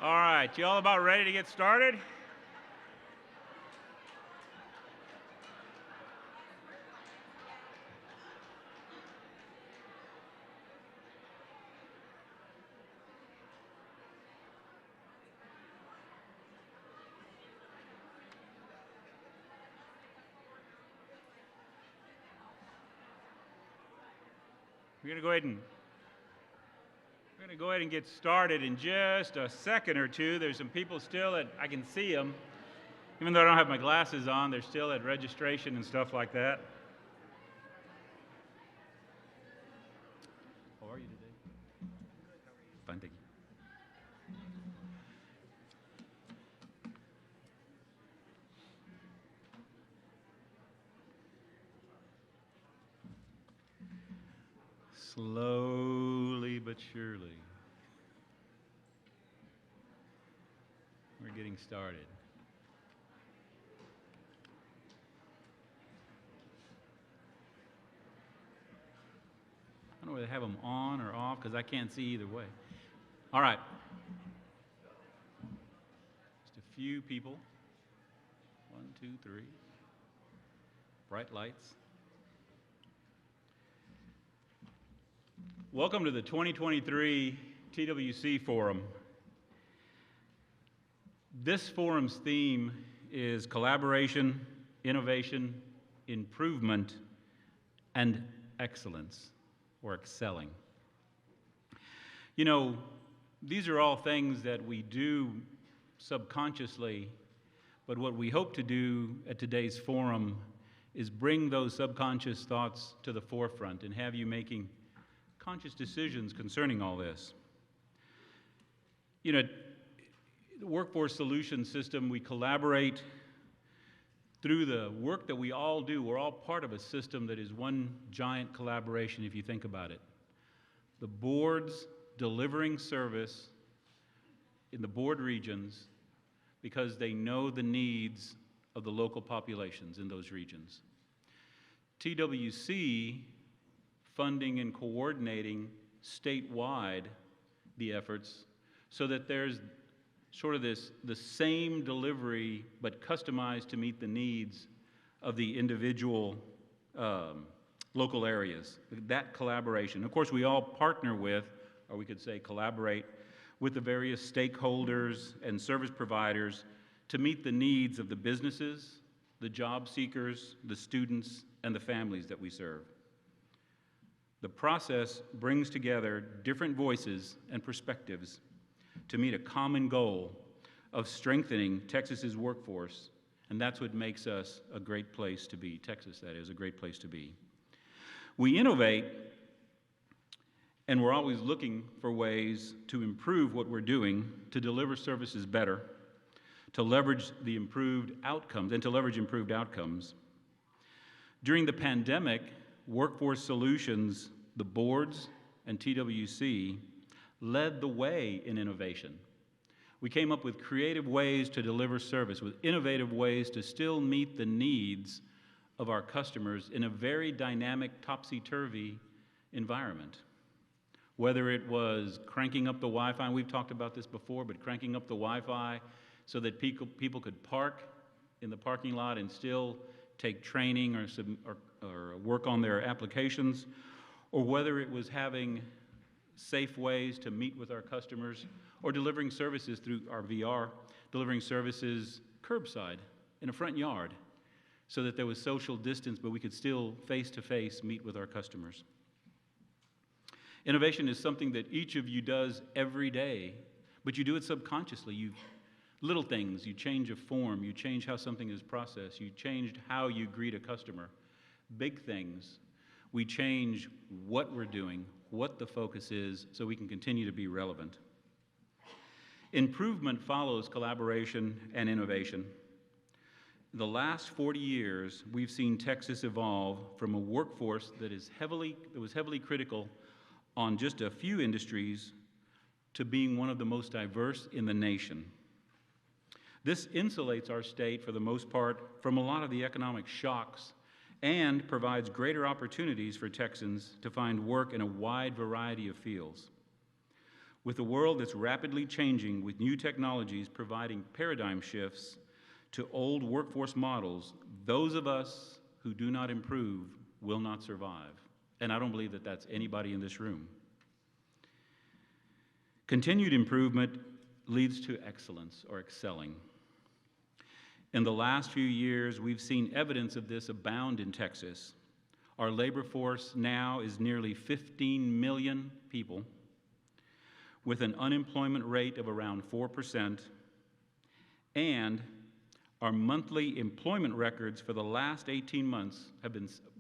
All right, you all about ready to get started? We're going to go ahead and get started in just a second or two. There's some people still I can see them. Even though I don't have my glasses on, they're still at registration and stuff like that. How are you today? Fine, thank you. Slowly but surely, we're getting started. I don't know whether to have them on or off because I can't see either way. All right. Just a few people. 1, 2, 3. Bright lights. Welcome to the 2023 TWC Forum. This forum's theme is collaboration, innovation, improvement, and excellence, or excelling. You know, these are all things that we do subconsciously, but what we hope to do at today's forum is bring those subconscious thoughts to the forefront and have you making conscious decisions concerning all this. You know, the Workforce Solutions System, we collaborate through the work that we all do. We're all part of a system that is one giant collaboration if you think about it. The boards delivering service in the board regions because they know the needs of the local populations in those regions. TWC funding and coordinating statewide the efforts so that there's sort of the same delivery but customized to meet the needs of the individual local areas. That collaboration. Of course, we all partner with, or we could say collaborate, with the various stakeholders and service providers to meet the needs of the businesses, the job seekers, the students, and the families that we serve. The process brings together different voices and perspectives to meet a common goal of strengthening Texas's workforce, and that's what makes us a great place to be. Texas, that is, a great place to be. We innovate, and we're always looking for ways to improve what we're doing, to deliver services better, to leverage the improved outcomes, and to leverage improved outcomes. During the pandemic, Workforce Solutions, the boards, and TWC led the way in innovation. We came up with creative ways to deliver service, with innovative ways to still meet the needs of our customers in a very dynamic, topsy-turvy environment. Whether it was cranking up the Wi-Fi, and we've talked about this before, but cranking up the Wi-Fi so that people could park in the parking lot and still take training or work on their applications, or whether it was having safe ways to meet with our customers, or delivering services through our VR, delivering services curbside in a front yard so that there was social distance, but we could still face-to-face meet with our customers. Innovation is something that each of you does every day, but you do it subconsciously. Little things, you change a form, you change how something is processed, you changed how you greet a customer. Big things, we change what we're doing, what the focus is, so we can continue to be relevant. Improvement follows collaboration and innovation. In the last 40 years, we've seen Texas evolve from a workforce that was heavily critical on just a few industries to being one of the most diverse in the nation. This insulates our state, for the most part, from a lot of the economic shocks and provides greater opportunities for Texans to find work in a wide variety of fields. With a world that's rapidly changing with new technologies providing paradigm shifts to old workforce models, those of us who do not improve will not survive. And I don't believe that that's anybody in this room. Continued improvement leads to excellence or excelling. In the last few years, we've seen evidence of this abound in Texas. Our labor force now is nearly 15 million people with an unemployment rate of around 4%, and our monthly employment records for the last 18 months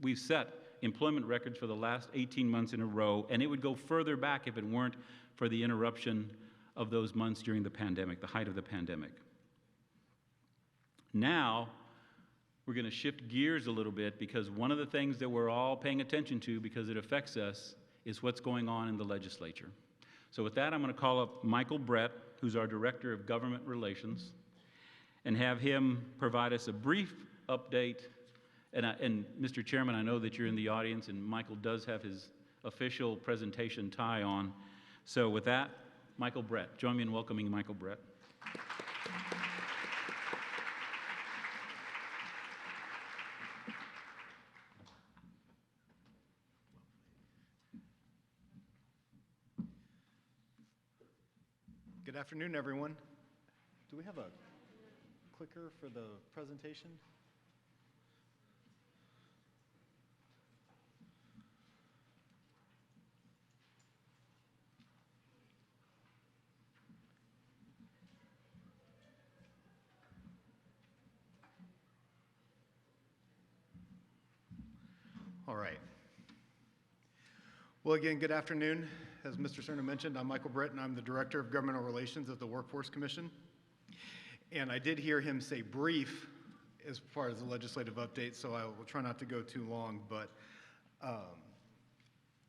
we've set employment records for the last 18 months in a row, and it would go further back if it weren't for the interruption of those months during the pandemic, the height of the pandemic. Now, we're going to shift gears a little bit because one of the things that we're all paying attention to because it affects us is what's going on in the legislature. So with that, I'm going to call up Michael Britt, who's our Director of Government Relations, and have him provide us a brief update. And Mr. Chairman, I know that you're in the audience, and Michael does have his official presentation tie on. So with that, Michael Britt. Join me in welcoming Michael Britt. Good afternoon, everyone. Do we have a clicker for the presentation? All right. Well, again, good afternoon. As Mr. Serna mentioned, I'm Michael Britt, and I'm the Director of Governmental Relations at the Workforce Commission. And I did hear him say brief as far as the legislative update, so I will try not to go too long. But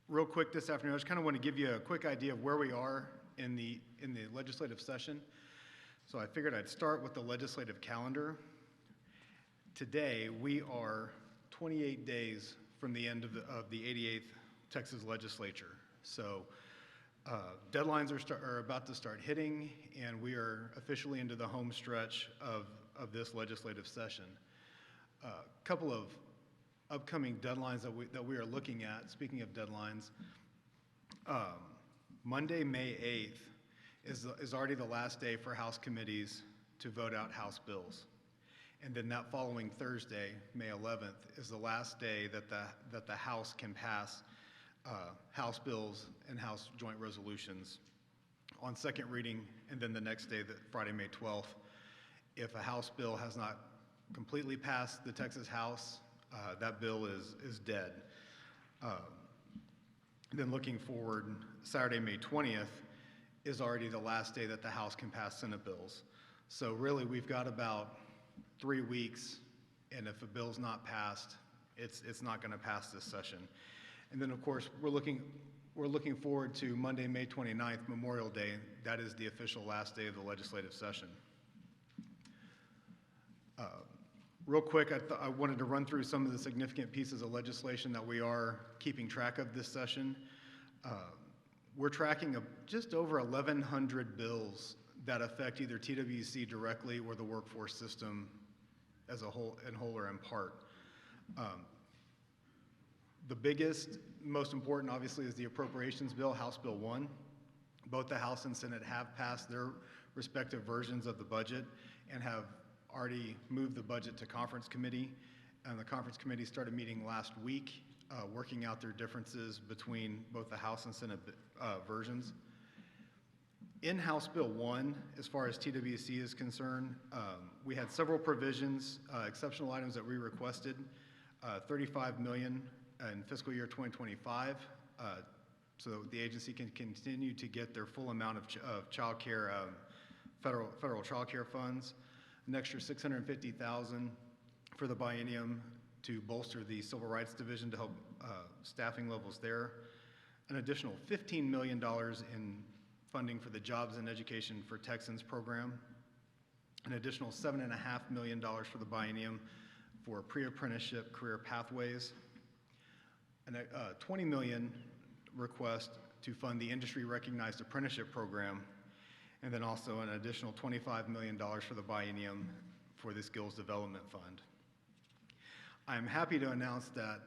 real quick this afternoon, I just kind of want to give you a quick idea of where we are in the legislative session. So I figured I'd start with the legislative calendar. Today, we are 28 days from the end of the 88th Texas legislature. So deadlines are about to start hitting, and we are officially into the home stretch of this legislative session. A couple of upcoming deadlines that we are looking at, speaking of deadlines, Monday, May 8th is already the last day for House committees to vote out House bills. And then that following Thursday, May 11th, is the last day that the House can pass House bills and House joint resolutions on second reading, and then the next day, Friday, May 12th, if a House bill has not completely passed the Texas House, that bill is dead. Then looking forward, Saturday, May 20th is already the last day that the House can pass Senate bills. So really, we've got about 3 weeks, and if a bill's not passed, it's not going to pass this session. And then, of course, we're looking forward to Monday, May 29th, Memorial Day. That is the official last day of the legislative session. Real quick, I wanted to run through some of the significant pieces of legislation that we are keeping track of this session. We're tracking just over 1,100 bills that affect either TWC directly or the workforce system as a whole, in whole or in part. The biggest, most important, obviously, is the appropriations bill, House Bill 1. Both the House and Senate have passed their respective versions of the budget and have already moved the budget to conference committee. And the conference committee started meeting last week, working out their differences between both the House and Senate versions. In House Bill 1, as far as TWC is concerned, we had several provisions, exceptional items that we requested, $35 million in fiscal year 2025, so the agency can continue to get their full amount of child care, federal child care funds, an extra $650,000 for the biennium to bolster the Civil Rights Division to help staffing levels there, an additional $15 million in funding for the Jobs and Education for Texans program, an additional $7.5 million for the biennium for pre-apprenticeship career pathways, and a $20 million request to fund the industry-recognized apprenticeship program, and then also an additional $25 million for the biennium for the Skills Development Fund. I'm happy to announce that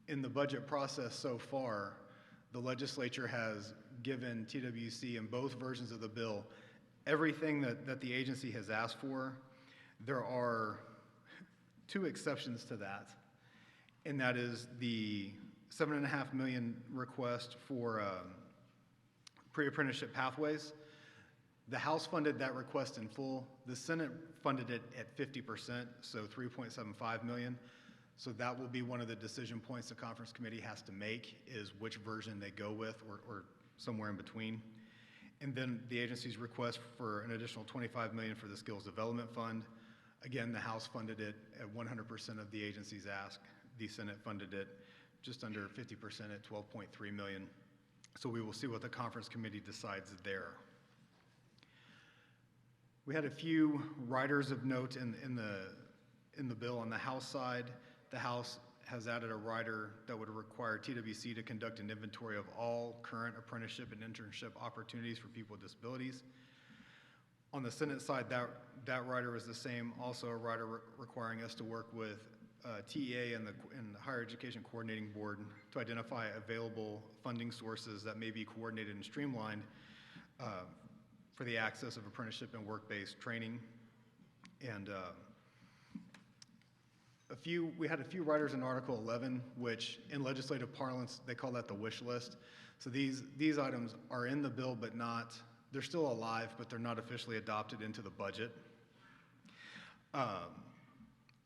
in the budget process so far, the legislature has given TWC in both versions of the bill everything that the agency has asked for. There are two exceptions to that, and that is the $7.5 million request for pre-apprenticeship pathways. The House funded that request in full. The Senate funded it at 50%, so $3.75 million. So that will be one of the decision points the conference committee has to make, is which version they go with, or somewhere in between. And then the agency's request for an additional $25 million for the Skills Development Fund. Again, the House funded it at 100% of the agency's ask. The Senate funded it just under 50% at $12.3 million. So we will see what the conference committee decides there. We had a few riders of note in the bill. On the House side, the House has added a rider that would require TWC to conduct an inventory of all current apprenticeship and internship opportunities for people with disabilities. On the Senate side, that rider is the same, also a rider requiring us to work with TEA and the Higher Education Coordinating Board to identify available funding sources that may be coordinated and streamlined for the access of apprenticeship and work-based training. And we had a few riders in Article 11, which in legislative parlance, they call that the wish list. So these items are in the bill, but they're still alive, but they're not officially adopted into the budget.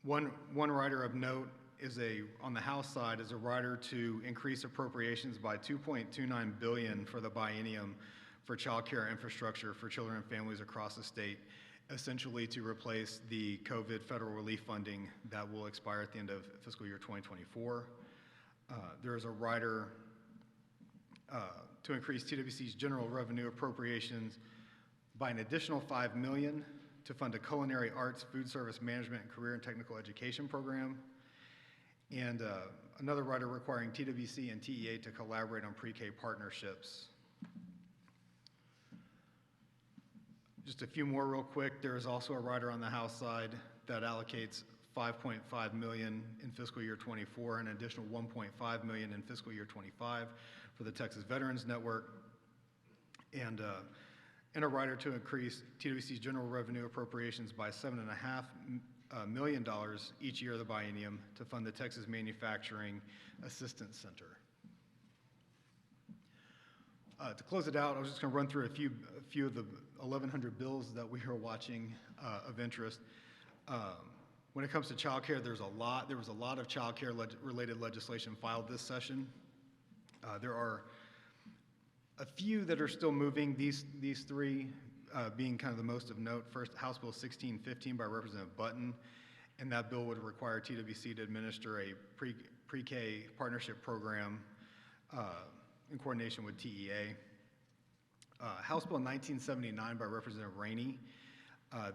One rider of note on the House side is a rider to increase appropriations by $2.29 billion for the biennium for child care infrastructure for children and families across the state, essentially to replace the COVID federal relief funding that will expire at the end of fiscal year 2024. There is a rider to increase TWC's general revenue appropriations by an additional $5 million to fund a culinary arts, food service management, and career and technical education program. And another rider requiring TWC and TEA to collaborate on pre-K partnerships. Just a few more real quick. There is also a rider on the House side that allocates $5.5 million in fiscal year 24 and an additional $1.5 million in fiscal year 25 for the Texas Veterans Network, and a rider to increase TWC's general revenue appropriations by $7.5 million each year of the biennium to fund the Texas Manufacturing Assistance Center. To close it out, I was just going to run through a few of the 1,100 bills that we are watching of interest. When it comes to child care, there was a lot of child care related legislation filed this session. There are a few that are still moving, these three being kind of the most of note. First, House Bill 1615 by Representative Button, and that bill would require TWC to administer a pre-K partnership program in coordination with TEA. House Bill 1979 by Representative Rainey.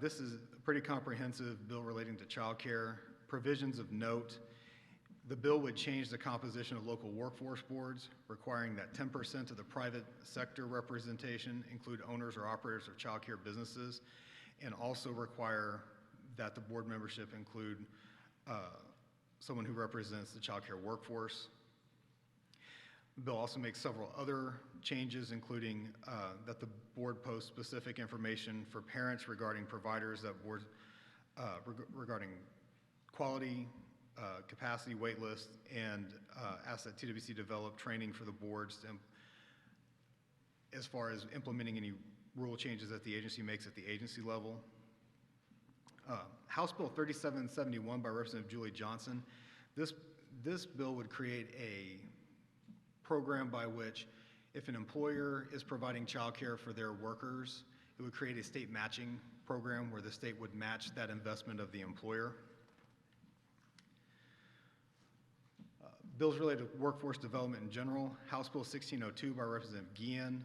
This is a pretty comprehensive bill relating to child care. Provisions of note: the bill would change the composition of local workforce boards, requiring that 10% of the private sector representation include owners or operators of child care businesses, and also require that the board membership include someone who represents the child care workforce. The bill also makes several other changes, including that the board post specific information for parents regarding providers that board, regarding quality, capacity, wait list, and ask that TWC develop training for the boards as far as implementing any rule changes that the agency makes at the agency level. House Bill 3771 by Representative Julie Johnson. This bill would create a program by which, if an employer is providing child care for their workers, it would create a state matching program where the state would match that investment of the employer. Bills related to workforce development in general. House Bill 1602 by Representative Guillen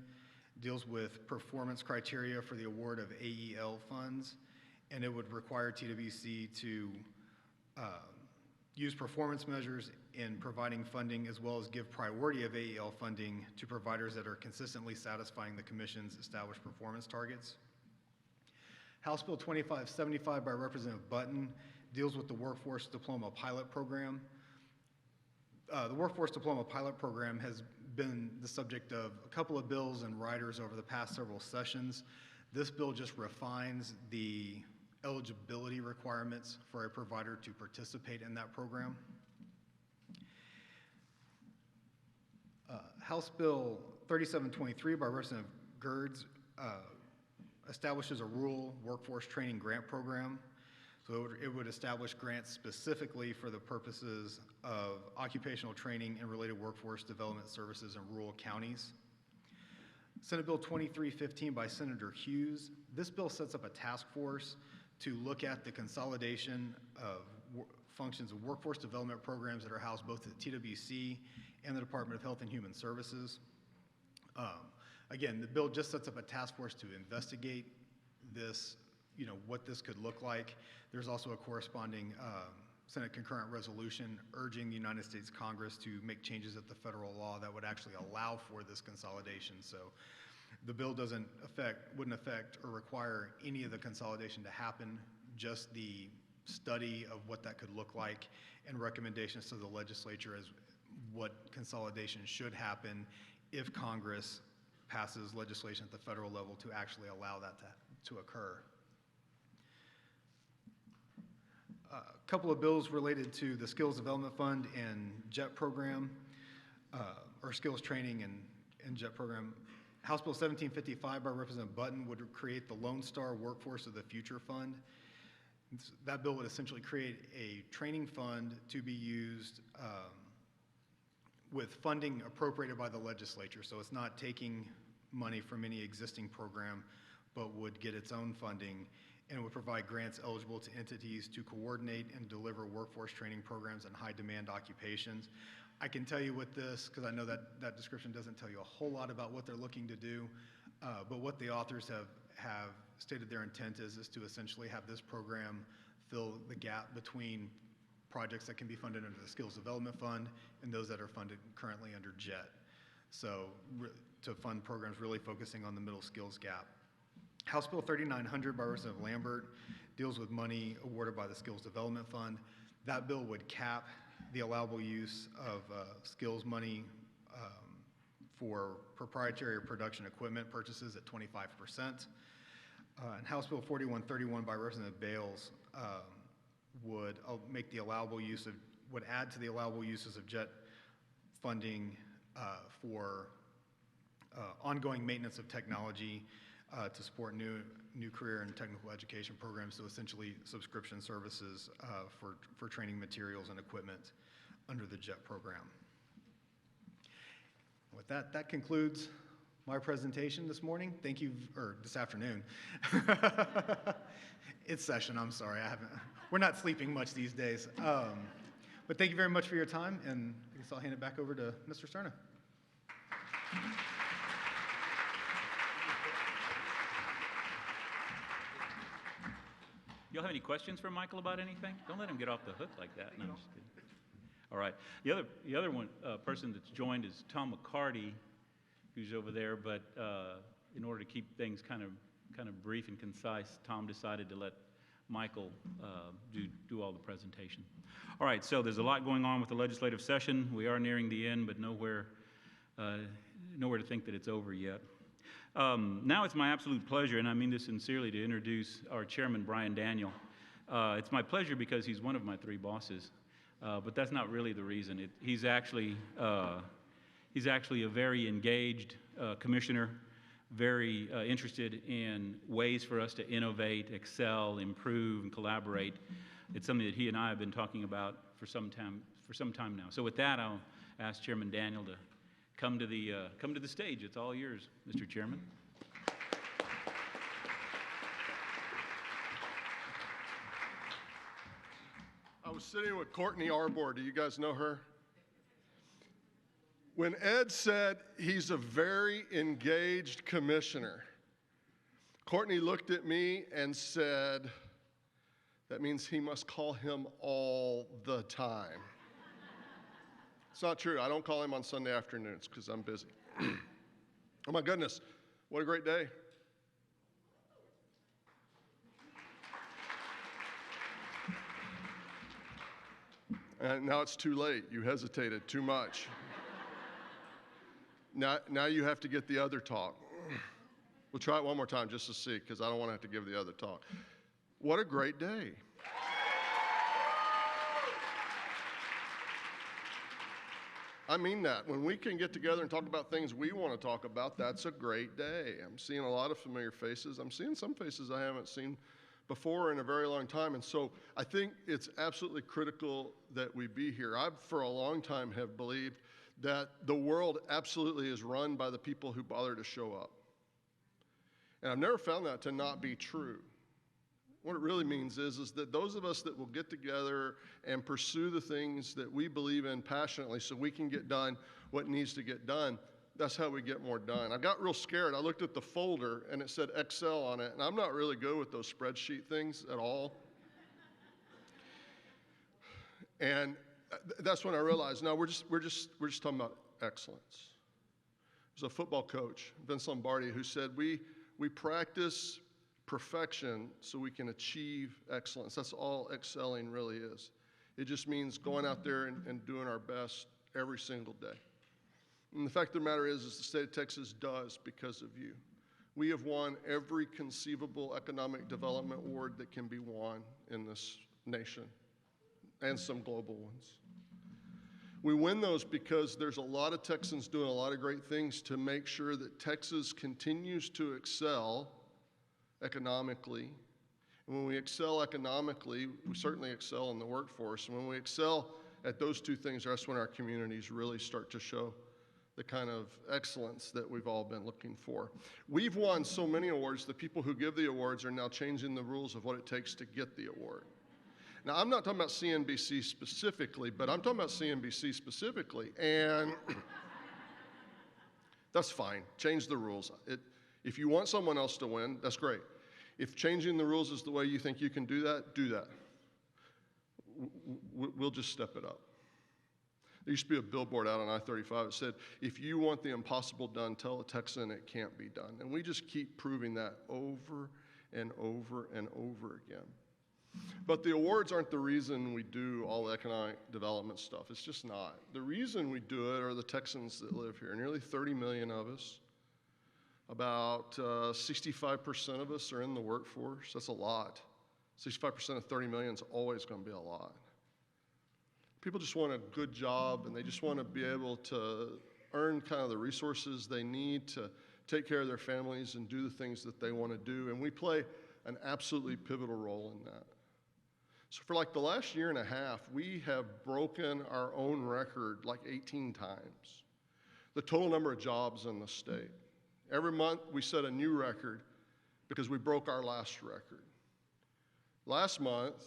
deals with performance criteria for the award of AEL funds, and it would require TWC to use performance measures in providing funding, as well as give priority of AEL funding to providers that are consistently satisfying the Commission's established performance targets. House Bill 2575 by Representative Button deals with the Workforce Diploma Pilot Program. The Workforce Diploma Pilot Program has been the subject of a couple of bills and riders over the past several sessions. This bill just refines the eligibility requirements for a provider to participate in that program. House Bill 3723 by Representative Gerds establishes a rural workforce training grant program. So it would establish grants specifically for the purposes of occupational training and related workforce development services in rural counties. Senate Bill 2315 by Senator Hughes. This bill sets up a task force to look at the consolidation of functions of workforce development programs that are housed both at TWC and the Department of Health and Human Services. Again, the bill just sets up a task force to investigate this, what this could look like. There's also a corresponding Senate concurrent resolution urging the United States Congress to make changes at the federal law that would actually allow for this consolidation. So the bill wouldn't affect or require any of the consolidation to happen, just the study of what that could look like and recommendations to the legislature as what consolidation should happen if Congress passes legislation at the federal level to actually allow that to occur. A couple of bills related to the Skills Development Fund and JET program, or Skills Training and JET program. House Bill 1755 by Representative Button would create the Lone Star Workforce of the Future Fund. That bill would essentially create a training fund to be used with funding appropriated by the legislature. So it's not taking money from any existing program, but would get its own funding, and it would provide grants eligible to entities to coordinate and deliver workforce training programs in high demand occupations. I can tell you with this, because I know that description doesn't tell you a whole lot about what they're looking to do, but what the authors have stated their intent is to essentially have this program fill the gap between projects that can be funded under the Skills Development Fund and those that are funded currently under JET. So to fund programs really focusing on the middle skills gap. House Bill 3900 by Representative Lambert deals with money awarded by the Skills Development Fund. That bill would cap the allowable use of skills money for proprietary or production equipment purchases at 25%. And House Bill 4131 by Representative Bales would make the allowable use of, would add to the allowable uses of JET funding for ongoing maintenance of technology to support new career and technical education programs, so essentially subscription services for training materials and equipment under the JET program. With that concludes my presentation this morning. Thank you, or this afternoon. It's session, I'm sorry. We're not sleeping much these days. But thank you very much for your time, and I guess I'll hand it back over to Mr. Serna. Y'all have any questions for Michael about anything? Don't let him get off the hook like that. No, I'm just kidding. All right. The other one person that's joined is Tom McCarty, who's over there. But in order to keep things kind of brief and concise, Tom decided to let Michael do all the presentation. All right. So there's a lot going on with the legislative session. We are nearing the end, but nowhere to think that it's over yet. Now it's my absolute pleasure, and I mean this sincerely, to introduce our chairman, Bryan Daniel. It's my pleasure because he's one of my three bosses, but that's not really the reason. He's actually a very engaged commissioner, very interested in ways for us to innovate, excel, improve, and collaborate. It's something that he and I have been talking about for some time now. So with that, I'll ask Chairman Daniel to come to the stage. It's all yours, Mr. Chairman. I was sitting with Courtney Arbor. Do you guys know her? When Ed said he's a very engaged commissioner, Courtney looked at me and said, That means he must call him all the time. It's not true. I don't call him on Sunday afternoons because I'm busy. Oh my goodness, what a great day. And now it's too late. You hesitated too much. Now you have to get the other talk. We'll try it one more time just to see, because I don't want to have to give the other talk. What a great day. I mean that. When we can get together and talk about things we want to talk about, that's a great day. I'm seeing a lot of familiar faces. I'm seeing some faces I haven't seen before in a very long time. And so I think it's absolutely critical that we be here. I've, for a long time, have believed that the world absolutely is run by the people who bother to show up. And I've never found that to not be true. What it really means is that those of us that will get together and pursue the things that we believe in passionately so we can get done what needs to get done, that's how we get more done. I got real scared. I looked at the folder and it said Excel on it, and I'm not really good with those spreadsheet things at all. And that's when I realized, no, we're just talking about excellence. There's a football coach, Vince Lombardi, who said we practice perfection so we can achieve excellence. That's all excelling really is. It just means going out there and doing our best every single day. And the fact of the matter is the state of Texas does because of you. We have won every conceivable economic development award that can be won in this nation, and some global ones. We win those because there's a lot of Texans doing a lot of great things to make sure that Texas continues to excel economically. And when we excel economically, we certainly excel in the workforce. And when we excel at those two things, that's when our communities really start to show the kind of excellence that we've all been looking for. We've won so many awards, the people who give the awards are now changing the rules of what it takes to get the award. Now, I'm not talking about CNBC specifically, but I'm talking about CNBC specifically, and that's fine. Change the rules. If you want someone else to win, that's great. If changing the rules is the way you think you can do that, do that. We'll just step it up. There used to be a billboard out on I-35 that said, if you want the impossible done, tell a Texan it can't be done. And we just keep proving that over and over and over again. But the awards aren't the reason we do all the economic development stuff. It's just not. The reason we do it are the Texans that live here. Nearly 30 million of us. About 65% of us are in the workforce. That's a lot. 65% of 30 million is always going to be a lot. People just want a good job, and they just want to be able to earn kind of the resources they need to take care of their families and do the things that they want to do. And we play an absolutely pivotal role in that. So for like the last year and a half, we have broken our own record like 18 times. The total number of jobs in the state. Every month we set a new record because we broke our last record. Last month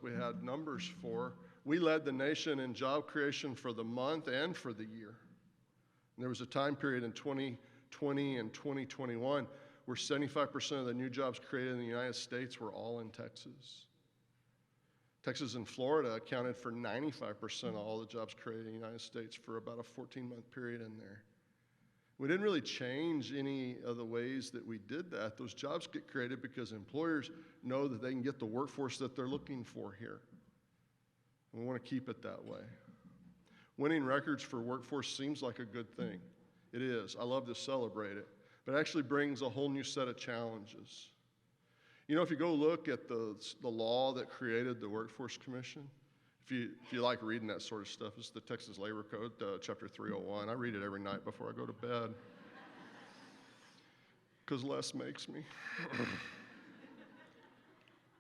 we had numbers for, we led the nation in job creation for the month and for the year. And there was a time period in 2020 and 2021 where 75% of the new jobs created in the United States were all in Texas. Texas and Florida accounted for 95% of all the jobs created in the United States for about a 14-month period in there. We didn't really change any of the ways that we did that. Those jobs get created because employers know that they can get the workforce that they're looking for here. And we want to keep it that way. Winning records for workforce seems like a good thing. It is. I love to celebrate it. But it actually brings a whole new set of challenges. You know, if you go look at the law that created the Workforce Commission, if you like reading that sort of stuff, it's the Texas Labor Code, Chapter 301. I read it every night before I go to bed. Because less makes me.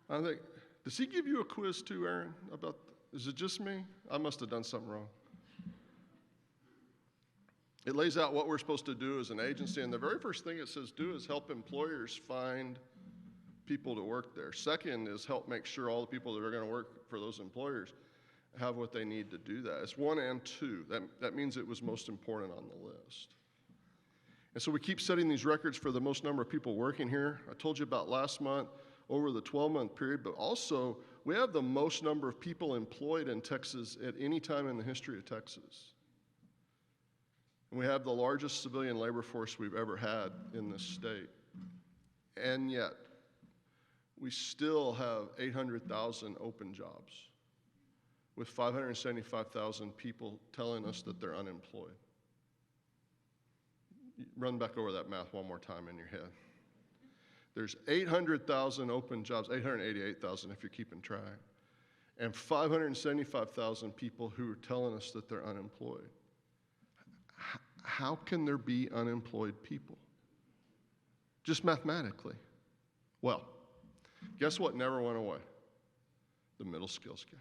I think, does he give you a quiz too, Aaron, about, is it just me? I must have done something wrong. It lays out what we're supposed to do as an agency, and the very first thing it says do is help employers find people to work there. Second is help make sure all the people that are going to work for those employers have what they need to do that. It's 1 and 2. That means it was most important on the list. And so we keep setting these records for the most number of people working here. I told you about last month, over the 12-month period, but also we have the most number of people employed in Texas at any time in the history of Texas. And we have the largest civilian labor force we've ever had in this state. And yet, we still have 800,000 open jobs with 575,000 people telling us that they're unemployed. Run back over that math one more time in your head. There's 800,000 open jobs, 888,000 if you're keeping track, and 575,000 people who are telling us that they're unemployed. How can there be unemployed people? Just mathematically. Well, guess what never went away? The middle skills gap.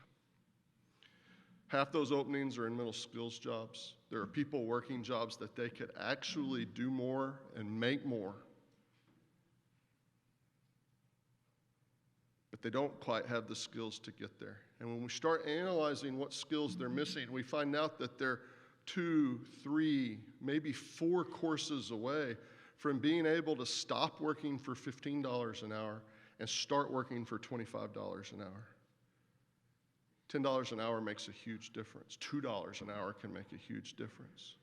Half those openings are in middle skills jobs. There are people working jobs that they could actually do more and make more, but they don't quite have the skills to get there. And when we start analyzing what skills they're missing, we find out that they're 2, 3, maybe 4 courses away from being able to stop working for $15 an hour and start working for $25 an hour. $10 an hour makes a huge difference. $2 an hour can make a huge difference.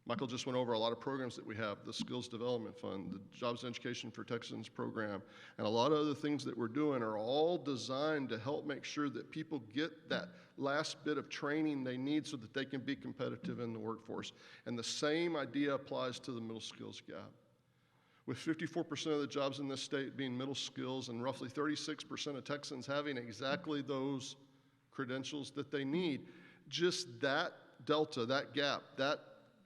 Michael just went over a lot of programs that we have, the Skills Development Fund, the Jobs and Education for Texans program, and a lot of other things that we're doing are all designed to help make sure that people get that last bit of training they need so that they can be competitive in the workforce. And the same idea applies to the middle skills gap. With 54% of the jobs in this state being middle skills and roughly 36% of Texans having exactly those credentials that they need, just that delta, that gap, that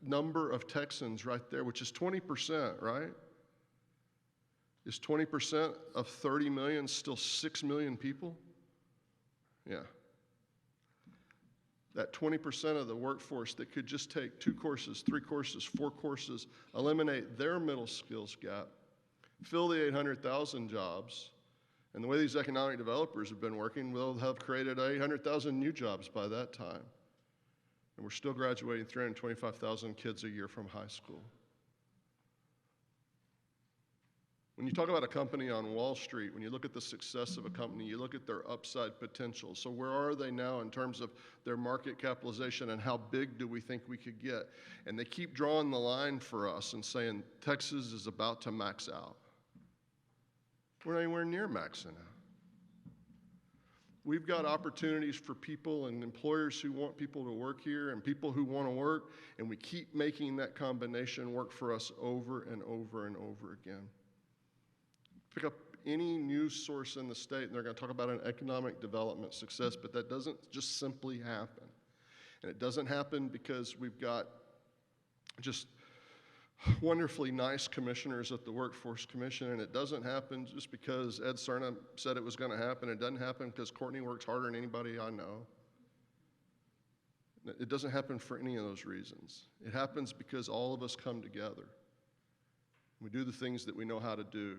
number of Texans right there, which is 20%, right? Is 20% of 30 million still 6 million people? Yeah. That 20% of the workforce that could just take 2 courses, 3 courses, 4 courses, eliminate their middle skills gap, fill the 800,000 jobs, and the way these economic developers have been working, we'll have created 800,000 new jobs by that time. And we're still graduating 325,000 kids a year from high school. When you talk about a company on Wall Street, when you look at the success of a company, you look at their upside potential. So where are they now in terms of their market capitalization and how big do we think we could get? And they keep drawing the line for us and saying Texas is about to max out. We're not anywhere near maxing out. We've got opportunities for people and employers who want people to work here and people who want to work, and we keep making that combination work for us over and over and over again. Pick up any news source in the state, and they're going to talk about an economic development success, but that doesn't just simply happen. And it doesn't happen because we've got just wonderfully nice commissioners at the Workforce Commission, and it doesn't happen just because Ed Serna said it was going to happen. It doesn't happen because Courtney works harder than anybody I know. It doesn't happen for any of those reasons. It happens because all of us come together. We do the things that we know how to do.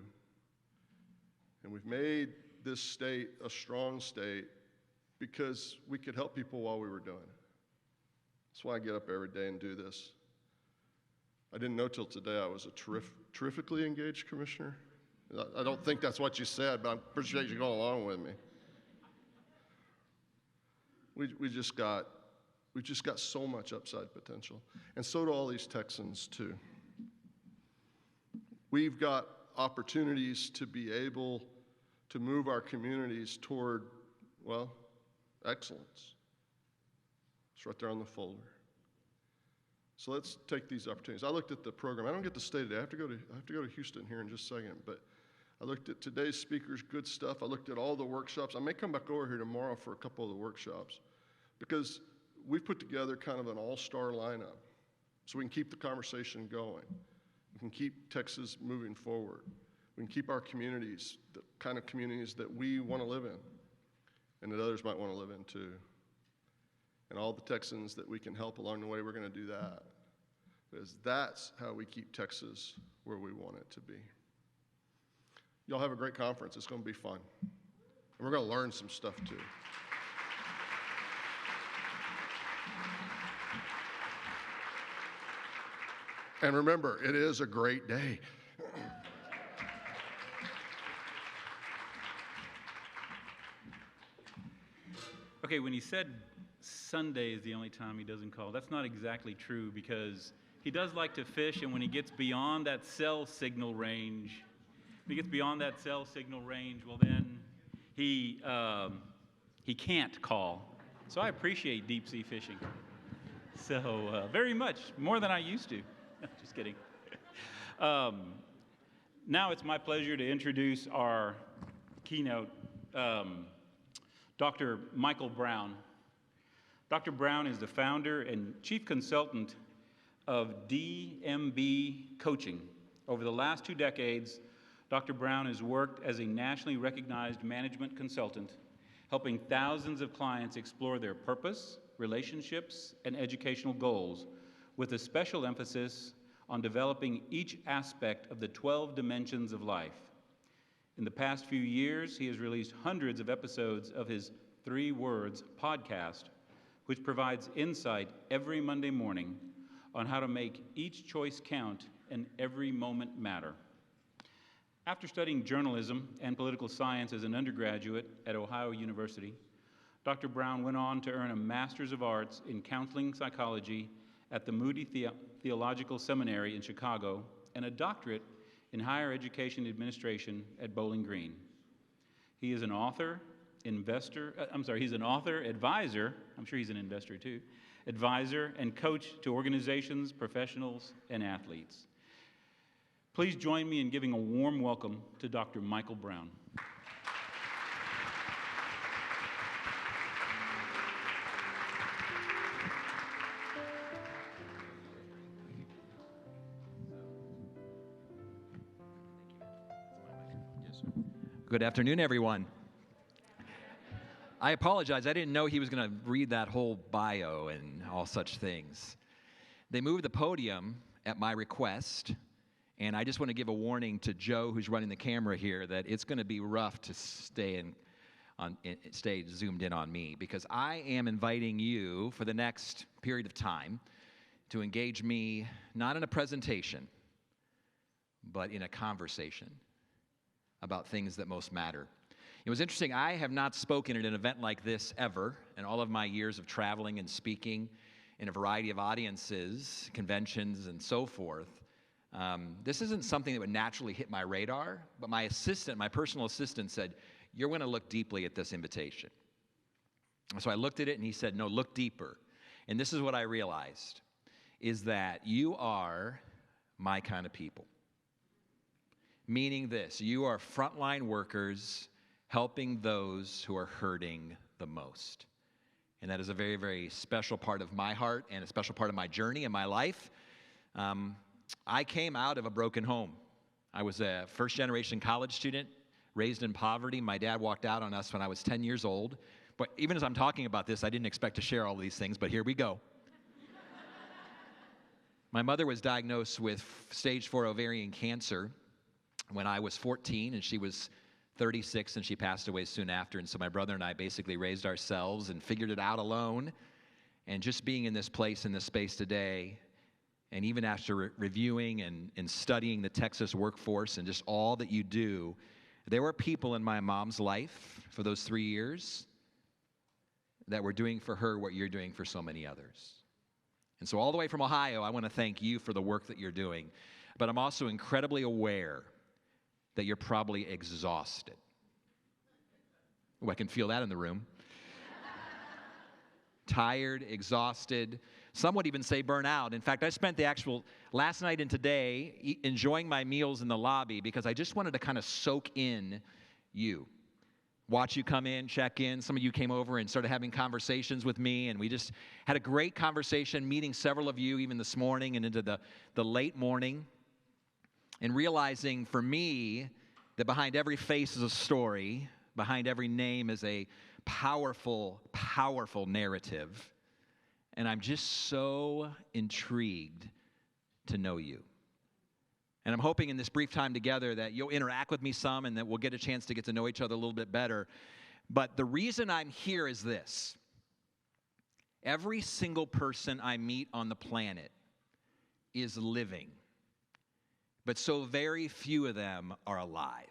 And we've made this state a strong state because we could help people while we were doing it. That's why I get up every day and do this. I didn't know till today I was a terrifically engaged commissioner. I don't think that's what you said, but I appreciate you going along with me. We just got so much upside potential, and so do all these Texans too. We've got opportunities to be able to move our communities toward, well, excellence. It's right there on the folder. So let's take these opportunities. I looked at the program. I don't get to stay today. I have to go to Houston here in just a second. But I looked at today's speakers, good stuff. I looked at all the workshops. I may come back over here tomorrow for a couple of the workshops because we've put together kind of an all-star lineup so we can keep the conversation going. We can keep Texas moving forward. We can keep our communities, the kind of communities that we want to live in and that others might want to live in too. And all the Texans that we can help along the way, we're going to do that. Because that's how we keep Texas where we want it to be. Y'all have a great conference. It's going to be fun. And we're going to learn some stuff too. And remember, it is a great day. Okay, when he said Sunday is the only time he doesn't call, that's not exactly true because he does like to fish, and when he gets beyond that cell signal range, well then he can't call. So I appreciate deep sea fishing. So very much, more than I used to. Just kidding. Now it's my pleasure to introduce our keynote, Dr. Michael Brown. Dr. Brown is the founder and chief consultant of DMB Coaching. Over the last 2 decades, Dr. Brown has worked as a nationally recognized management consultant, helping thousands of clients explore their purpose, relationships, and educational goals, with a special emphasis on developing each aspect of the 12 dimensions of life. In the past few years, he has released hundreds of episodes of his 3 Words podcast, which provides insight every Monday morning on how to make each choice count and every moment matter. After studying journalism and political science as an undergraduate at Ohio University, Dr. Brown went on to earn a Master's of Arts in Counseling Psychology at the Moody Theological Seminary in Chicago and a doctorate in Higher Education Administration at Bowling Green. He is an author, advisor, I'm sure he's an investor too, advisor and coach to organizations, professionals, and athletes. Please join me in giving a warm welcome to Dr. Michael Brown. Good afternoon, everyone. I apologize. I didn't know he was going to read that whole bio and all such things. They moved the podium at my request, and I just want to give a warning to Joe, who's running the camera here, that it's going to be rough to stay zoomed in on me, because I am inviting you for the next period of time to engage me not in a presentation, but in a conversation about things that most matter. It was interesting, I have not spoken at an event like this ever in all of my years of traveling and speaking in a variety of audiences, conventions, and so forth. This isn't something that would naturally hit my radar, but my personal assistant said, "You're going to look deeply at this invitation." So I looked at it and he said, "No, look deeper." And this is what I realized, is that you are my kind of people. Meaning this, you are frontline workers helping those who are hurting the most. And that is a very, very special part of my heart and a special part of my journey in my life. I came out of a broken home. I was a first-generation college student, raised in poverty. My dad walked out on us when I was 10 years old. But even as I'm talking about this, I didn't expect to share all of these things, but here we go. My mother was diagnosed with stage 4 ovarian cancer when I was 14, and she was 36, and she passed away soon after. And so my brother and I basically raised ourselves and figured it out alone. And just being in this place, in this space today, and even after reviewing and studying the Texas workforce and just all that you do, there were people in my mom's life for those 3 years that were doing for her what you're doing for so many others. And so all the way from Ohio, I want to thank you for the work that you're doing. But I'm also incredibly aware that you're probably exhausted. Oh, I can feel that in the room. Tired, exhausted. Some would even say burnout. In fact, I spent the actual last night and today enjoying my meals in the lobby because I just wanted to kind of soak in you. Watch you come in, check in. Some of you came over and started having conversations with me, and we just had a great conversation, meeting several of you even this morning and into the late morning. And realizing for me that behind every face is a story, behind every name is a powerful, powerful narrative. And I'm just so intrigued to know you. And I'm hoping in this brief time together that you'll interact with me some and that we'll get a chance to get to know each other a little bit better. But the reason I'm here is this. Every single person I meet on the planet is living, but so very few of them are alive.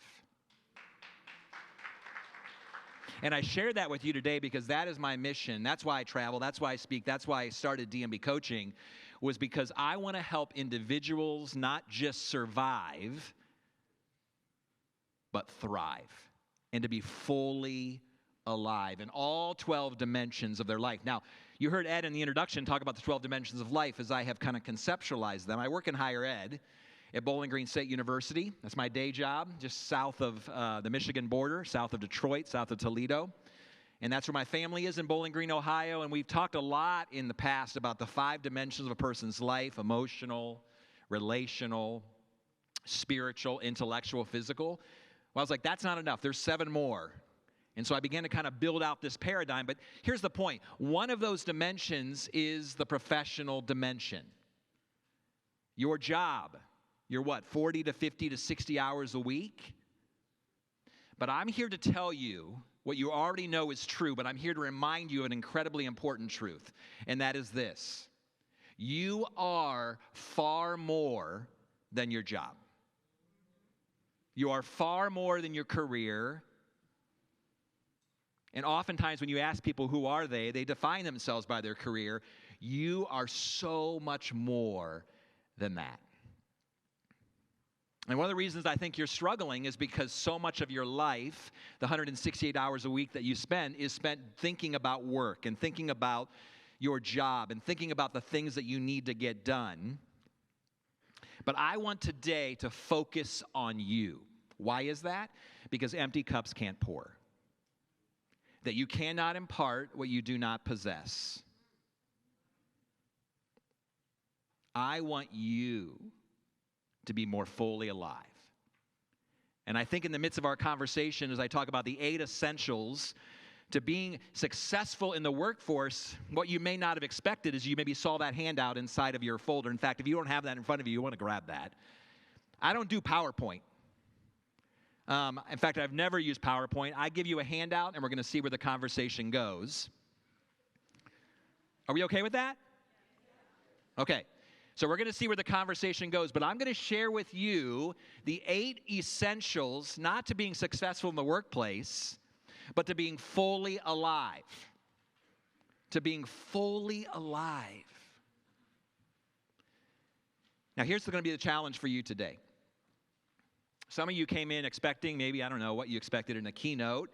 And I share that with you today because that is my mission. That's why I travel. That's why I speak. That's why I started DMB Coaching, was because I want to help individuals not just survive, but thrive, and to be fully alive in all 12 dimensions of their life. Now, you heard Ed in the introduction talk about the 12 dimensions of life as I have kind of conceptualized them. I work in higher ed at Bowling Green State University. That's my day job, just south of the Michigan border, south of Detroit, south of Toledo. And that's where my family is, in Bowling Green, Ohio. And we've talked a lot in the past about the 5 dimensions of a person's life: emotional, relational, spiritual, intellectual, physical. Well, I was like, that's not enough. There's 7 more. And so I began to kind of build out this paradigm. But here's the point. One of those dimensions is the professional dimension. Your job. You're what, 40 to 50 to 60 hours a week? But I'm here to tell you what you already know is true, but I'm here to remind you of an incredibly important truth, and that is this: you are far more than your job. You are far more than your career. And oftentimes when you ask people who are they define themselves by their career. You are so much more than that. And one of the reasons I think you're struggling is because so much of your life, the 168 hours a week that you spend, is spent thinking about work and thinking about your job and thinking about the things that you need to get done. But I want today to focus on you. Why is that? Because empty cups can't pour. That you cannot impart what you do not possess. I want you to be more fully alive. And I think in the midst of our conversation, as I talk about the 8 essentials to being successful in the workforce, what you may not have expected is you maybe saw that handout inside of your folder. In fact, if you don't have that in front of you, you want to grab that. I don't do PowerPoint. In fact, I've never used PowerPoint. I give you a handout, and we're going to see where the conversation goes. Are we okay with that? Okay. So we're going to see where the conversation goes, but I'm going to share with you the 8 essentials, not to being successful in the workplace, but to being fully alive. To being fully alive. Now, here's going to be the challenge for you today. Some of you came in expecting, maybe, I don't know what you expected in a keynote,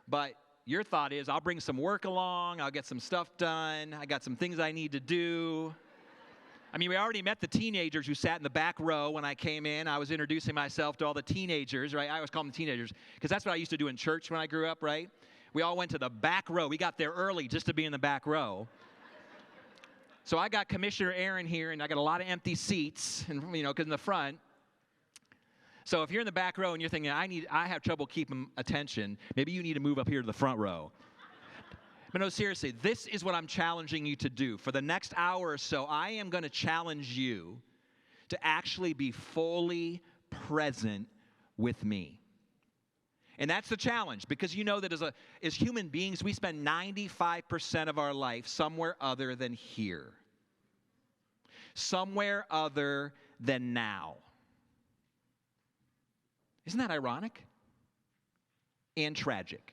but your thought is, I'll bring some work along, I'll get some stuff done, I got some things I need to do. I mean, we already met the teenagers who sat in the back row when I came in. I was introducing myself to all the teenagers, right? I always call them teenagers because that's what I used to do in church when I grew up, right? We all went to the back row. We got there early just to be in the back row. So I got Commissioner Aaron here, and I got a lot of empty seats, and because in the front. So if you're in the back row and you're thinking, I have trouble keeping attention, maybe you need to move up here to the front row. But no, seriously, this is what I'm challenging you to do. For the next hour or so, I am going to challenge you to actually be fully present with me. And that's the challenge, because you know that as human beings, we spend 95% of our life somewhere other than here. Somewhere other than now. Isn't that ironic? And tragic.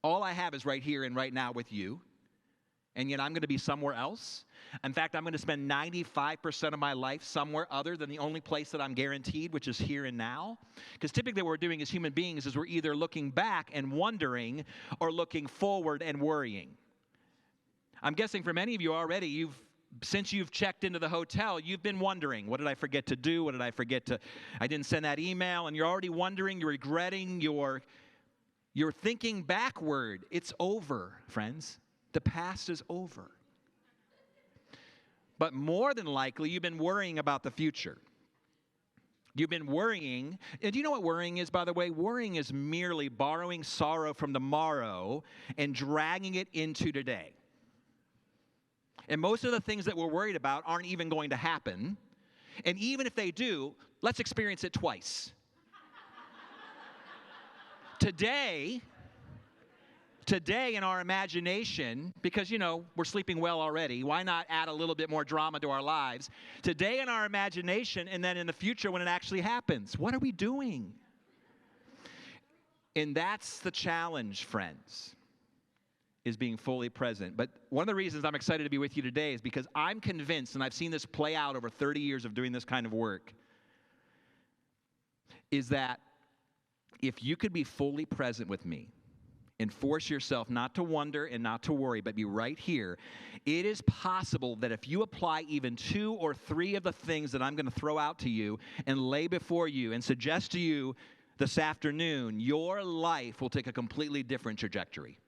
All I have is right here and right now with you, and yet I'm going to be somewhere else. In fact, I'm going to spend 95% of my life somewhere other than the only place that I'm guaranteed, which is here and now. Because typically what we're doing as human beings is we're either looking back and wondering or looking forward and worrying. I'm guessing for many of you already, since you've checked into the hotel, you've been wondering, what did I forget to do? What did I forget to, I didn't send that email, and you're already wondering, you're regretting, you're thinking backward. It's over, friends. The past is over. But more than likely, you've been worrying about the future. You've been worrying. And do you know what worrying is, by the way? Worrying is merely borrowing sorrow from tomorrow and dragging it into today. And most of the things that we're worried about aren't even going to happen. And even if they do, let's experience it twice. Today in our imagination, because, we're sleeping well already, why not add a little bit more drama to our lives? Today in our imagination, and then in the future when it actually happens. What are we doing? And that's the challenge, friends, is being fully present. But one of the reasons I'm excited to be with you today is because I'm convinced, and I've seen this play out over 30 years of doing this kind of work, is that if you could be fully present with me and force yourself not to wonder and not to worry, but be right here, it is possible that if you apply even 2 or 3 of the things that I'm going to throw out to you and lay before you and suggest to you this afternoon, your life will take a completely different trajectory.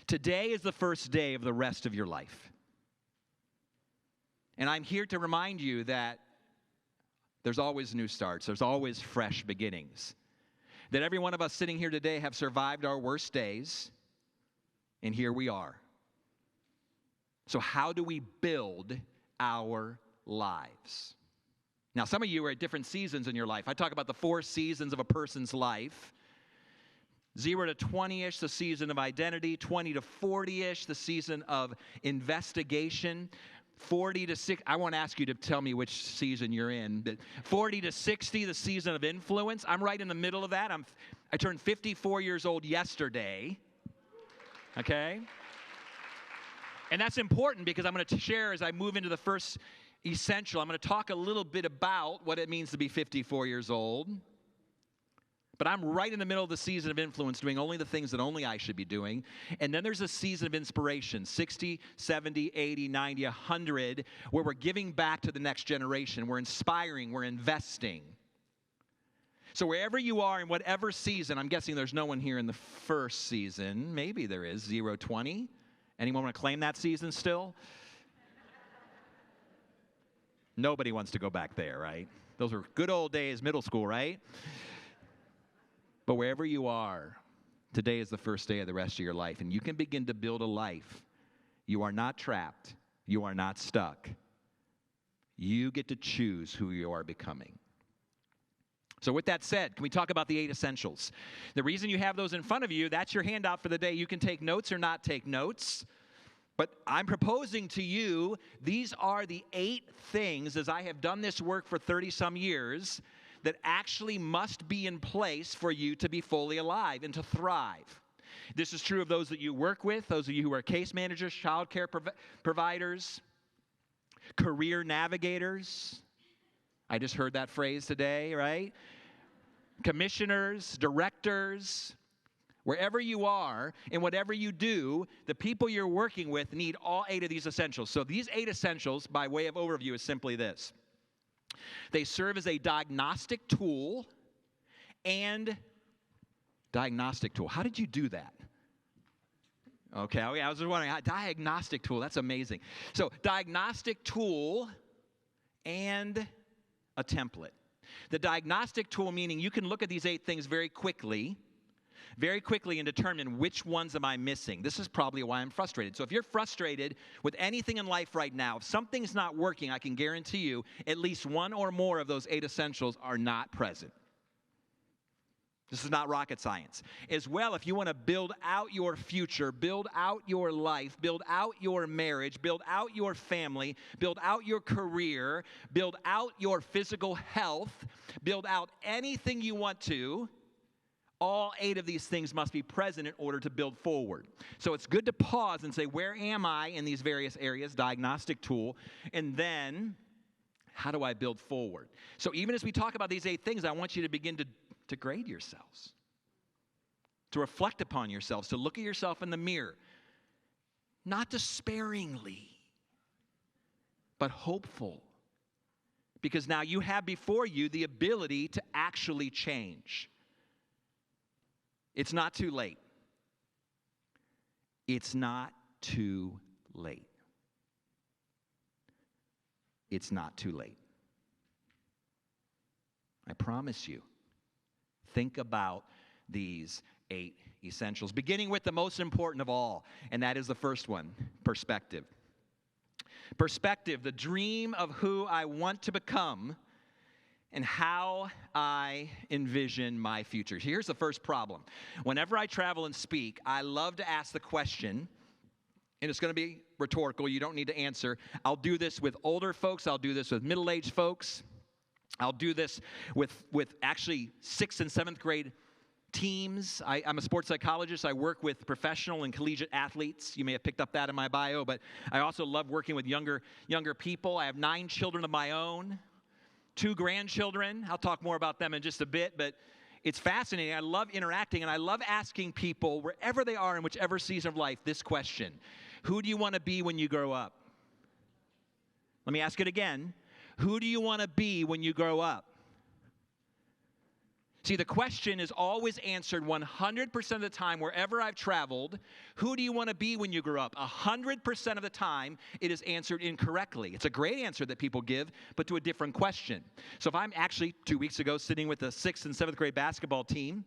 Today is the first day of the rest of your life. And I'm here to remind you that there's always new starts. There's always fresh beginnings. That every one of us sitting here today have survived our worst days, and here we are. So how do we build our lives? Now, some of you are at different seasons in your life. I talk about the 4 seasons of a person's life. 0 to 20-ish, the season of identity. 20 to 40-ish, the season of investigation. 40 to 60, I won't ask you to tell me which season you're in, but 40 to 60, the season of influence. I'm right in the middle of that. I turned 54 years old yesterday, okay? And that's important because I'm going to share as I move into the first essential. I'm going to talk a little bit about what it means to be 54 years old. But I'm right in the middle of the season of influence, doing only the things that only I should be doing. And then there's a season of inspiration, 60, 70, 80, 90, 100, where we're giving back to the next generation. We're inspiring, we're investing. So wherever you are in whatever season, I'm guessing there's no one here in the first season. Maybe there is, 0, 20. Anyone want to claim that season still? Nobody wants to go back there, right? Those were good old days, middle school, right? But wherever you are, today is the first day of the rest of your life, and you can begin to build a life. You are not trapped. You are not stuck. You get to choose who you are becoming. So with that said, can we talk about the 8 essentials? The reason you have those in front of you, that's your handout for the day. You can take notes or not take notes. But I'm proposing to you, these are the 8 things, as I have done this work for 30-some years, that actually must be in place for you to be fully alive and to thrive. This is true of those that you work with, those of you who are case managers, child care providers, career navigators. I just heard that phrase today, right? Commissioners, directors. Wherever you are and whatever you do, the people you're working with need all 8 of these essentials. So these 8 essentials, by way of overview, is simply this. They serve as a diagnostic tool and diagnostic tool. How did you do that? Okay, I was just wondering, diagnostic tool, that's amazing. So diagnostic tool and a template. The diagnostic tool meaning you can look at these 8 things very quickly and determine which ones am I missing. This is probably why I'm frustrated. So if you're frustrated with anything in life right now, if something's not working, I can guarantee you at least 1 or more of those 8 essentials are not present. This is not rocket science. As well, if you want to build out your future, build out your life, build out your marriage, build out your family, build out your career, build out your physical health, build out anything you want to, all 8 of these things must be present in order to build forward. So it's good to pause and say, where am I in these various areas, diagnostic tool, and then how do I build forward? So even as we talk about these 8 things, I want you to begin to grade yourselves, to reflect upon yourselves, to look at yourself in the mirror, not despairingly, but hopeful, because now you have before you the ability to actually change. It's not too late. It's not too late. It's not too late. I promise you. Think about these 8 essentials, beginning with the most important of all, and that is the first one, perspective. Perspective, the dream of who I want to become and how I envision my future. Here's the first problem. Whenever I travel and speak, I love to ask the question, and it's going to be rhetorical. You don't need to answer. I'll do this with older folks. I'll do this with middle-aged folks. I'll do this with actually 6th and 7th grade teams. I'm a sports psychologist. I work with professional and collegiate athletes. You may have picked up that in my bio, but I also love working with younger people. I have 9 children of my own, 2 grandchildren. I'll talk more about them in just a bit, but it's fascinating. I love interacting, and I love asking people, wherever they are in whichever season of life, this question: who do you want to be when you grow up? Let me ask it again. Who do you want to be when you grow up? See, the question is always answered 100% of the time wherever I've traveled. Who do you want to be when you grow up? 100% of the time, it is answered incorrectly. It's a great answer that people give, but to a different question. So if I'm actually, 2 weeks ago, sitting with the 6th and 7th grade basketball team,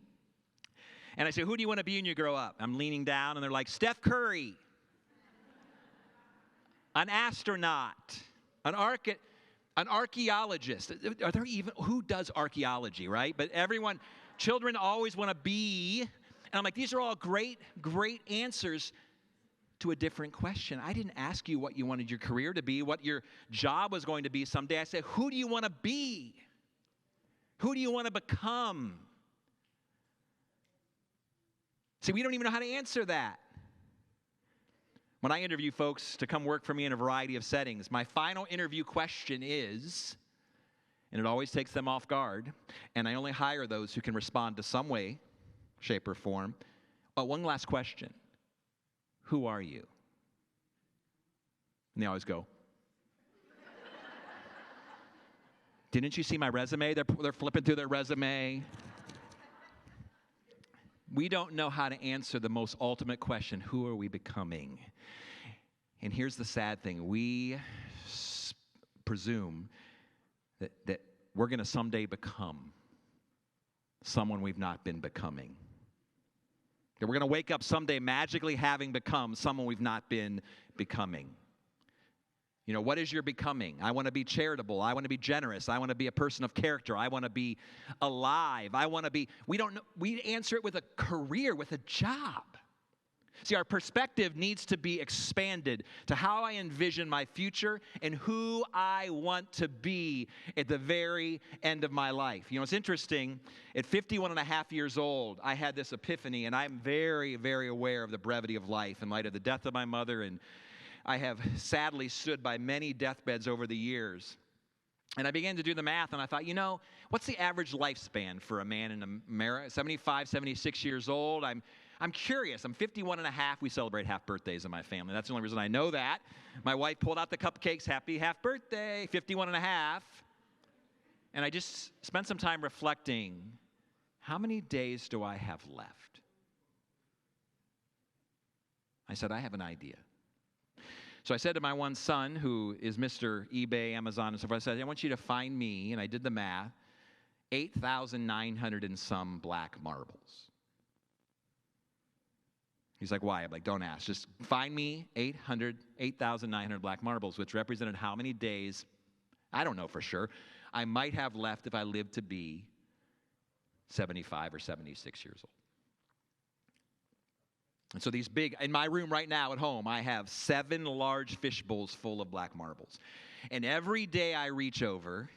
and I say, who do you want to be when you grow up? I'm leaning down, and they're like, Steph Curry, an astronaut, an archaeologist. Are there even, who does archaeology, right? But children always want to be, and I'm like, these are all great answers to a different question. I didn't ask you what you wanted your career to be, what your job was going to be someday. I said, who do you want to be? Who do you want to become? See, we don't even know how to answer that. When I interview folks to come work for me in a variety of settings, my final interview question is, and it always takes them off guard, and I only hire those who can respond to some way, shape, or form. One last question. Who are you? And they always go, didn't you see my resume? They're flipping through their resume. We don't know how to answer the most ultimate question, who are we becoming? And here's the sad thing. We presume that we're going to someday become someone we've not been becoming. That we're going to wake up someday magically having become someone we've not been becoming. You know, what is your becoming? I want to be charitable. I want to be generous. I want to be a person of character. I want to be alive. I want to be, we don't know, we answer it with a career, with a job. See, our perspective needs to be expanded to how I envision my future and who I want to be at the very end of my life. You know, it's interesting. At 51 and a half years old, I had this epiphany, and I'm very, very aware of the brevity of life in light of the death of my mother, and I have sadly stood by many deathbeds over the years. And I began to do the math, and I thought, you know, what's the average lifespan for a man in America? 75, 76 years old. I'm curious. I'm 51 and a half. We celebrate half birthdays in my family. That's the only reason I know that. My wife pulled out the cupcakes. Happy half birthday, 51 and a half. And I just spent some time reflecting, how many days do I have left? I said, I have an idea. So I said to my one son, who is Mr. eBay, Amazon, and so forth, I said, I want you to find me, and I did the math, 8,900 and some black marbles. He's like, why? I'm like, don't ask. Just find me 8,900 black marbles, which represented how many days, I don't know for sure, I might have left if I lived to be 75 or 76 years old. And so these big, in my room right now at home, I have 7 large fish bowls full of black marbles. And every day I reach over